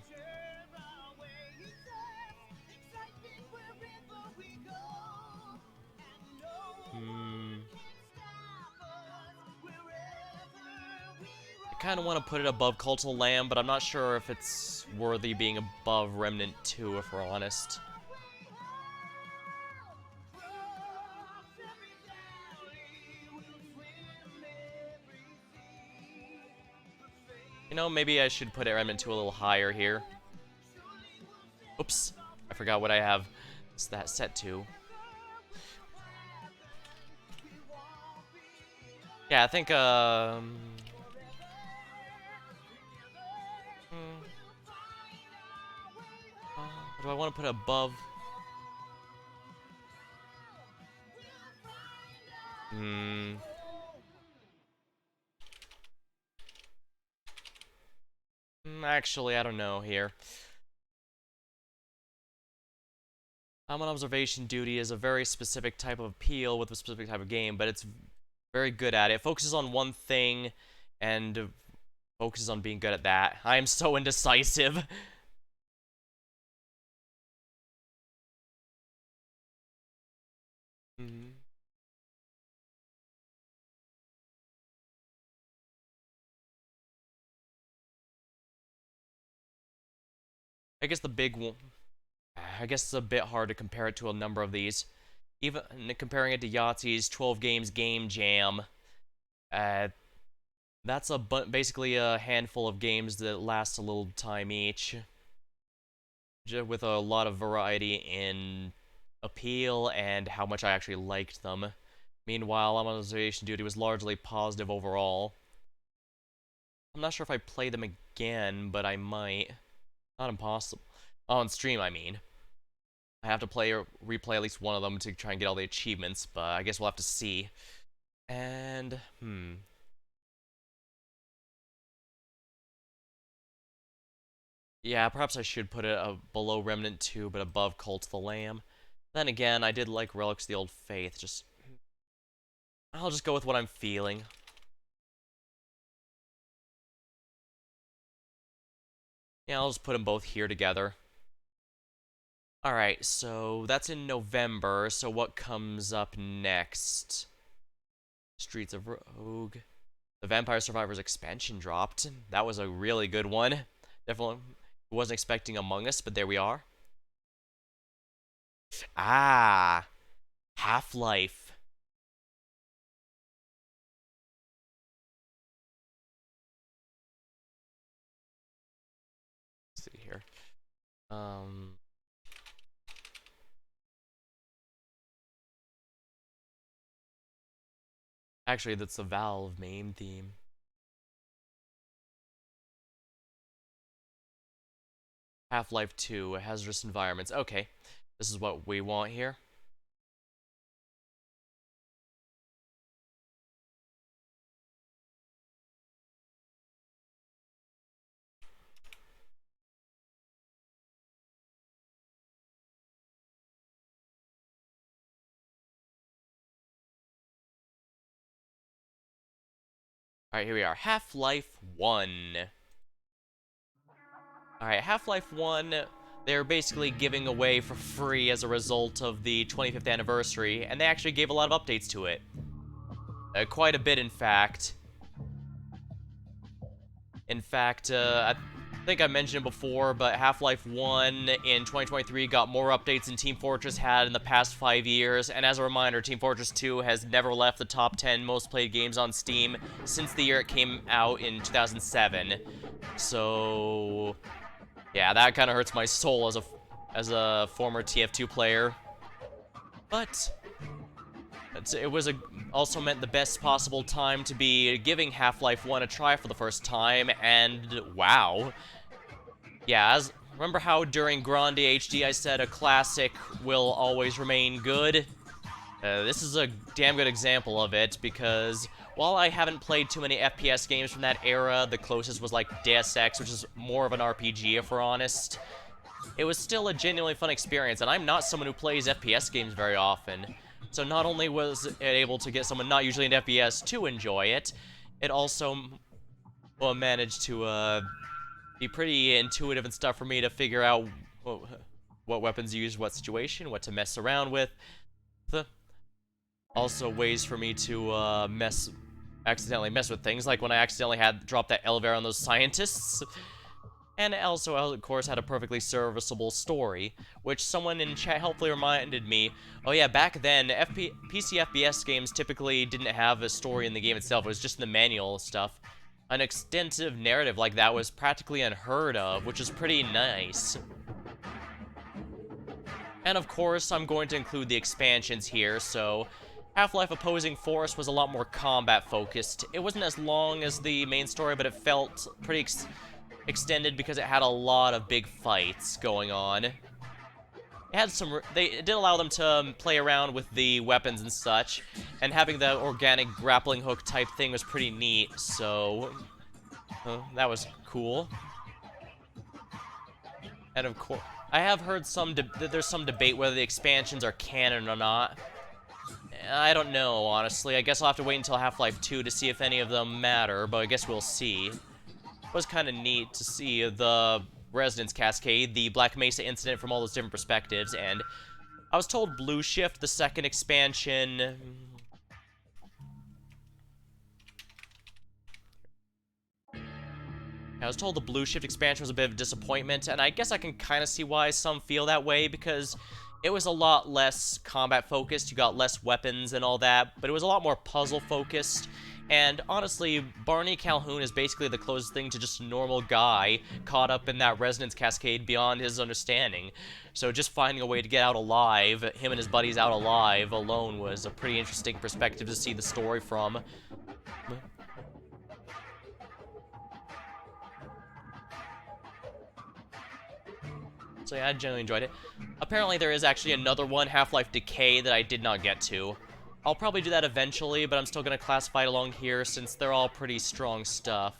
S1: I kind of want to put it above Cult of the Lamb, but I'm not sure if it's worthy being above Remnant 2, if we're honest. You know, maybe I should put Remnant 2 a little higher here. Oops, I forgot what I have that set to. Yeah, I think, do I want to put it above? Actually, I don't know here. I'm on observation duty is a very specific type of appeal with a specific type of game, but it's very good at it. It focuses on one thing and focuses on being good at that. I am so indecisive. I guess the big one. I guess it's a bit hard to compare it to a number of these. Even comparing it to Yahtzee's 12 games game jam, that's basically a handful of games that last a little time each, with a lot of variety in appeal and how much I actually liked them. Meanwhile, I'm on observation duty was largely positive overall. I'm not sure if I play them again, but I might. Not impossible. On stream, I mean. I have to play or replay at least one of them to try and get all the achievements, but I guess we'll have to see. And, yeah, perhaps I should put it below Remnant 2, but above Cult of the Lamb. Then again, I did like Relics of the Old Faith, I'll just go with what I'm feeling. Yeah, I'll just put them both here together. Alright, so that's in November, so what comes up next? Streets of Rogue. The Vampire Survivors expansion dropped. That was a really good one. Definitely wasn't expecting Among Us, but there we are. Ah, Half-Life. Let's see here. Actually, that's the Valve main theme. Half-Life 2, Hazardous Environments. Okay, this is what we want here. Alright, here we are. Half-Life 1. Alright, Half-Life 1, they're basically giving away for free as a result of the 25th anniversary, and they actually gave a lot of updates to it. Quite a bit, in fact. I think I mentioned it before, but Half-Life 1 in 2023 got more updates than Team Fortress had in the past 5 years, and as a reminder, Team Fortress 2 has never left the top 10 most played games on Steam since the year it came out in 2007. So, yeah, that kind of hurts my soul as a former TF2 player. But it was also meant the best possible time to be giving Half-Life 1 a try for the first time, and wow. Yeah, remember how during Grande HD I said a classic will always remain good? This is a damn good example of it, because while I haven't played too many FPS games from that era, the closest was like Deus Ex, which is more of an RPG if we're honest, it was still a genuinely fun experience, and I'm not someone who plays FPS games very often. So not only was it able to get someone not usually into FPS to enjoy it, it also managed to be pretty intuitive and stuff for me to figure out what weapons to use, what situation, what to mess around with. Also ways for me to accidentally mess with things, like when I accidentally had dropped that elevator on those scientists. And it also, of course, had a perfectly serviceable story, which someone in chat helpfully reminded me, oh yeah, back then, PC FPS games typically didn't have a story in the game itself, it was just in the manual stuff. An extensive narrative like that was practically unheard of, which is pretty nice. And of course, I'm going to include the expansions here, so Half-Life Opposing Force was a lot more combat-focused. It wasn't as long as the main story, but it felt pretty extended because it had a lot of big fights going on. It had it did allow them to play around with the weapons and such, and having the organic grappling hook type thing was pretty neat, so that was cool. And of course, I have heard that there's some debate whether the expansions are canon or not. I don't know, honestly. I guess I'll have to wait until Half-Life 2 to see if any of them matter, but I guess we'll see. It was kind of neat to see the Resonance Cascade, the Black Mesa incident from all those different perspectives, and I was told Blue Shift, the second expansion... I was told the Blue Shift expansion was a bit of a disappointment, and I guess I can kind of see why some feel that way, because it was a lot less combat-focused, you got less weapons and all that, but it was a lot more puzzle-focused, and honestly, Barney Calhoun is basically the closest thing to just a normal guy caught up in that resonance cascade beyond his understanding. So just finding a way to get out alive, him and his buddies out alive alone, was a pretty interesting perspective to see the story from. So yeah, I generally enjoyed it. Apparently there is actually another one, Half-Life Decay, that I did not get to. I'll probably do that eventually, but I'm still going to classify it along here since they're all pretty strong stuff.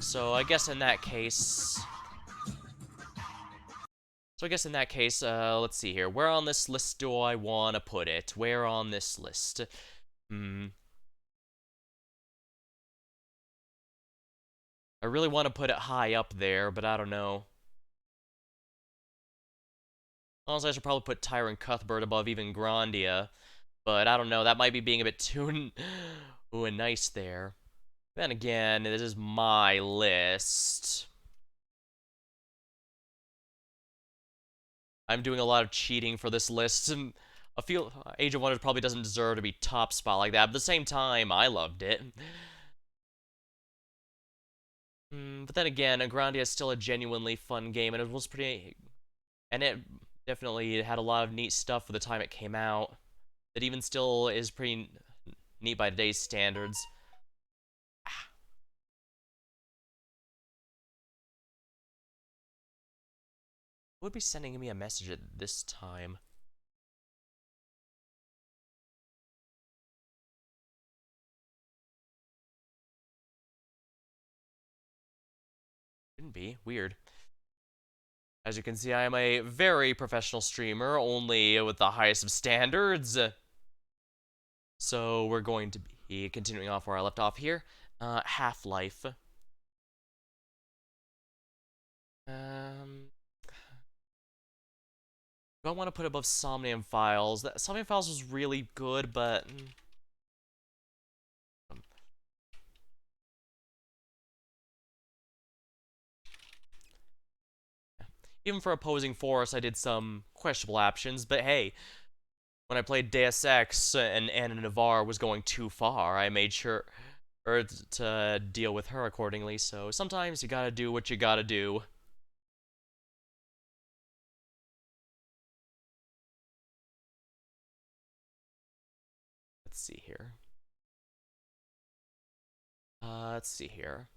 S1: So I guess in that case... let's see here. Where on this list do I want to put it? Where on this list? I really want to put it high up there, but I don't know. Also, I should probably put Tyrant Cuthbert above even Grandia. But I don't know, that might be being a bit too nice there. Then again, this is my list. I'm doing a lot of cheating for this list. Age of Wonders probably doesn't deserve to be top spot like that, but at the same time, I loved it. But then again, Grandia is still a genuinely fun game, and it was pretty... And it definitely had a lot of neat stuff for the time it came out. That even still is pretty neat by today's standards. Who would be sending me a message at this time? Shouldn't be. Weird. As you can see, I am a very professional streamer, only with the highest of standards. So we're going to be continuing off where I left off here. Half-Life. Um, do I want to put above Somnium Files? Somnium Files was really good, but even for opposing force, I did some questionable options. But hey, when I played Deus Ex and Anna Navarre was going too far, I made sure to deal with her accordingly. So sometimes you gotta do what you gotta do. Let's see here. Let's see here.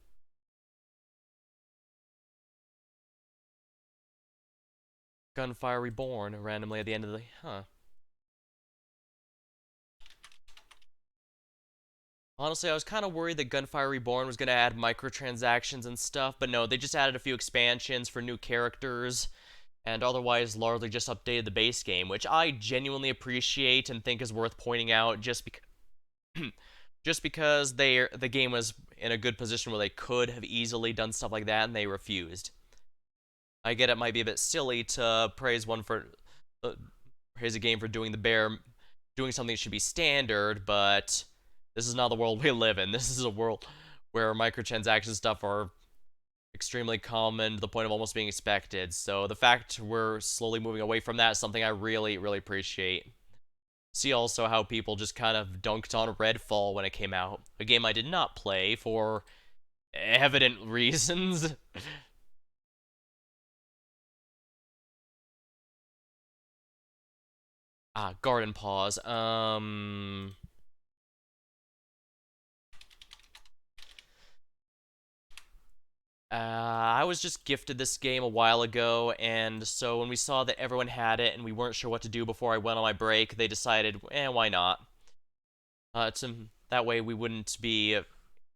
S1: Gunfire Reborn randomly at the end of the Honestly, I was kind of worried that Gunfire Reborn was going to add microtransactions and stuff, but no, they just added a few expansions for new characters, and otherwise largely just updated the base game, which I genuinely appreciate and think is worth pointing out just because the game was in a good position where they could have easily done stuff like that, and they refused. I get it might be a bit silly to uh, praise a game for doing something that should be standard, but this is not the world we live in. This is a world where microtransaction stuff are extremely common to the point of almost being expected. So the fact we're slowly moving away from that is something I really, really appreciate. See also how people just kind of dunked on Redfall when it came out, a game I did not play for evident reasons. Garden Pause. I was just gifted this game a while ago, and so when we saw that everyone had it and we weren't sure what to do before I went on my break, they decided, why not? That way we wouldn't be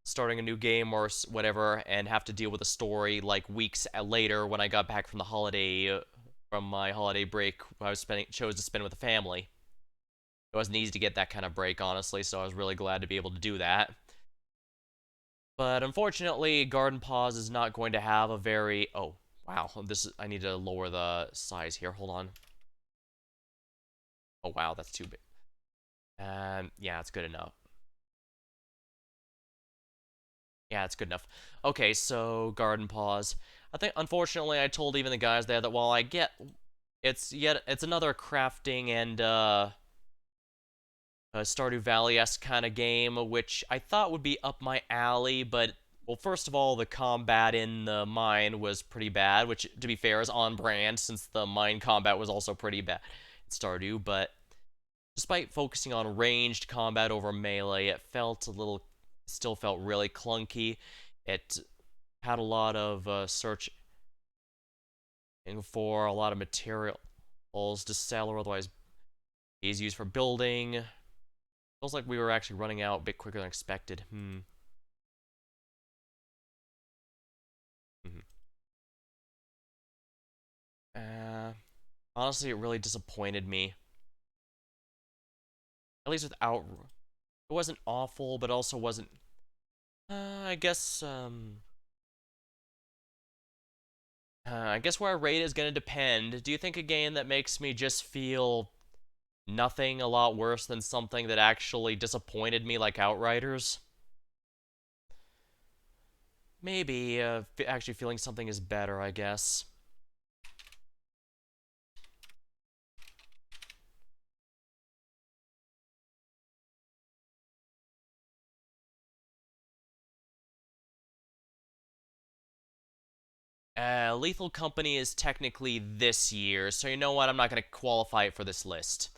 S1: starting a new game or whatever and have to deal with a story like weeks later when I got back from my holiday break I was chose to spend with the family. It wasn't easy to get that kind of break, honestly, so I was really glad to be able to do that. But unfortunately, Garden Pause is not going to have a very... Oh, wow. I need to lower the size here. Hold on. Oh, wow. That's too big. Yeah, it's good enough. Yeah, it's good enough. Okay, so Garden Pause. I think, unfortunately, I told even the guys there that while I get... It's another crafting and, a Stardew Valley-esque kind of game, which I thought would be up my alley, but, well, first of all, the combat in the mine was pretty bad, which, to be fair, is on brand, since the mine combat was also pretty bad in Stardew, but despite focusing on ranged combat over melee, still felt really clunky. It had a lot of searching for a lot of materials to sell or otherwise is used for building. Feels like we were actually running out a bit quicker than expected. Mhm. Uh, Honestly, it really disappointed me. At least without... It wasn't awful, but also wasn't... I guess, I guess where I rate is gonna depend. Do you think a game that makes me just feel nothing a lot worse than something that actually disappointed me like Outriders? Maybe, actually feeling something is better, I guess. Lethal Company is technically this year, so you know what? I'm not going to qualify it for this list.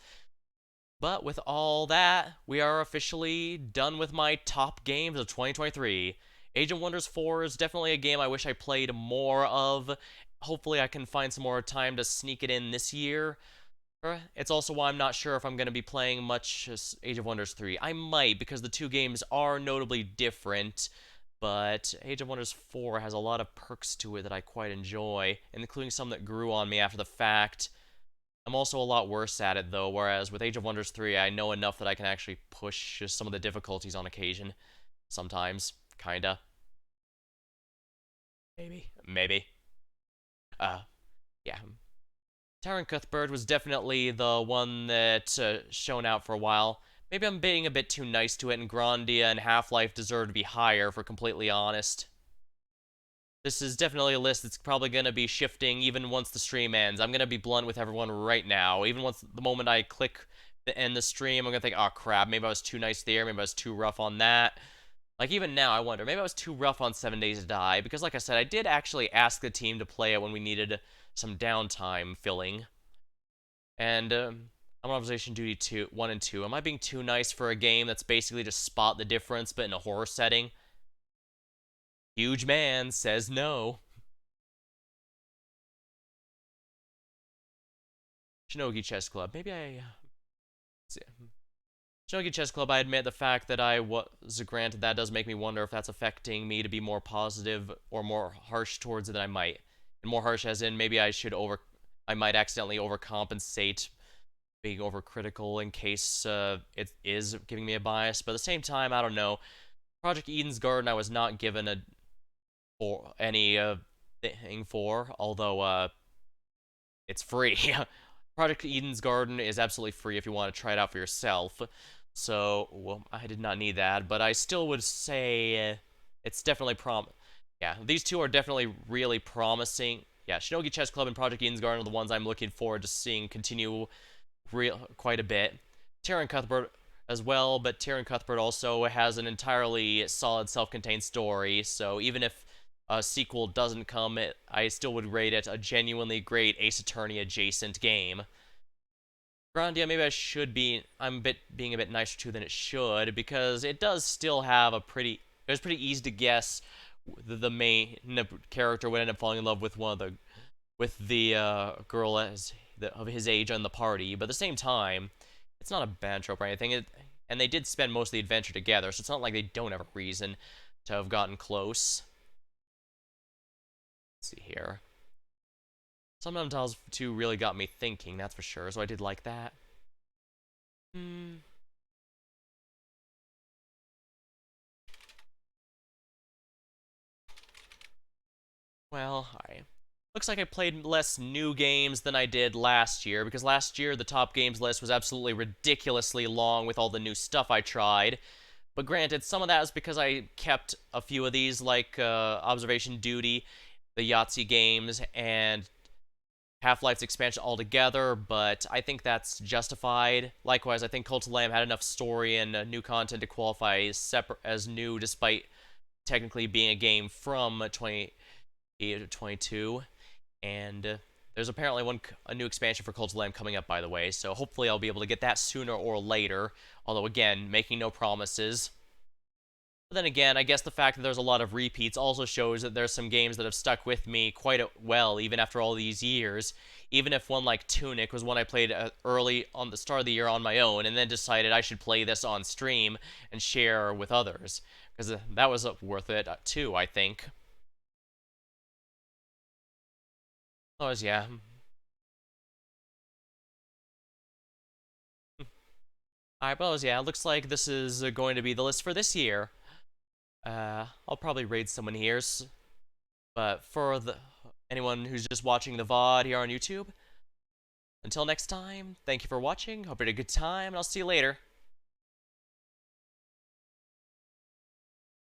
S1: But with all that, we are officially done with my top games of 2023. Age of Wonders 4 is definitely a game I wish I played more of. Hopefully I can find some more time to sneak it in this year. It's also why I'm not sure if I'm going to be playing much Age of Wonders 3. I might, because the two games are notably different, but Age of Wonders 4 has a lot of perks to it that I quite enjoy, including some that grew on me after the fact. I'm also a lot worse at it, though, whereas with Age of Wonders 3, I know enough that I can actually push some of the difficulties on occasion, sometimes. kinda. Maybe. Uh, yeah. Taron Cuthbert was definitely the one that shown out for a while. Maybe I'm being a bit too nice to it, and Grandia and Half-Life deserve to be higher, if we're completely honest. This is definitely a list that's probably going to be shifting even once the stream ends. I'm going to be blunt with everyone right now. Even once the moment I click to end the stream, I'm going to think, oh crap, maybe I was too nice there, maybe I was too rough on that. Like, even now, I wonder, maybe I was too rough on 7 Days to Die, because like I said, I did actually ask the team to play it when we needed some downtime filling. And, I'm on Observation Duty 1 and 2. Am I being too nice for a game that's basically just spot the difference, but in a horror setting? Huge man says no. Shinogi Chess Club. Maybe I... Shinogi Chess Club, I admit the fact that I was granted that does make me wonder if that's affecting me to be more positive or more harsh towards it than I might. And more harsh as in maybe I might accidentally overcompensate being overcritical in case it is giving me a bias. But at the same time, I don't know. Project Eden's Garden I was not given any thing for, although it's free. Project Eden's Garden is absolutely free if you want to try it out for yourself. So, well, I did not need that, but I still would say it's definitely yeah, these two are definitely really promising. Yeah, Shinogi Chess Club and Project Eden's Garden are the ones I'm looking forward to seeing continue quite a bit. Taron Cuthbert as well, but Taron Cuthbert also has an entirely solid self-contained story, so even if a sequel doesn't come, I still would rate it a genuinely great Ace Attorney adjacent game. Grandia, maybe I'm being a bit nicer to than it should, because it does still have it was pretty easy to guess the main character would end up falling in love with the girl of his age on the party, but at the same time, it's not a bad trope or anything, and they did spend most of the adventure together, so it's not like they don't have a reason to have gotten close. Let's see here. Some of them 2 really got me thinking, that's for sure, so I did like that. Well, looks like I played less new games than I did last year, because last year the top games list was absolutely ridiculously long with all the new stuff I tried. But granted, some of that is because I kept a few of these, like Observation Duty, the Yahtzee games, and Half-Life's expansion altogether, but I think that's justified. Likewise, I think Cult of Lamb had enough story and new content to qualify as new, despite technically being a game from 2022. And there's apparently a new expansion for Cult of Lamb coming up, by the way, so hopefully I'll be able to get that sooner or later, although again, making no promises. But then again, I guess the fact that there's a lot of repeats also shows that there's some games that have stuck with me quite well, even after all these years. Even if one like Tunic was one I played early on the start of the year on my own, and then decided I should play this on stream and share with others. Because that was worth it, too, I think. Oh, yeah. Alright, well, yeah, looks like this is going to be the list for this year. I'll probably raid someone here, but for anyone who's just watching the VOD here on YouTube, until next time, thank you for watching, hope you had a good time, and I'll see you later.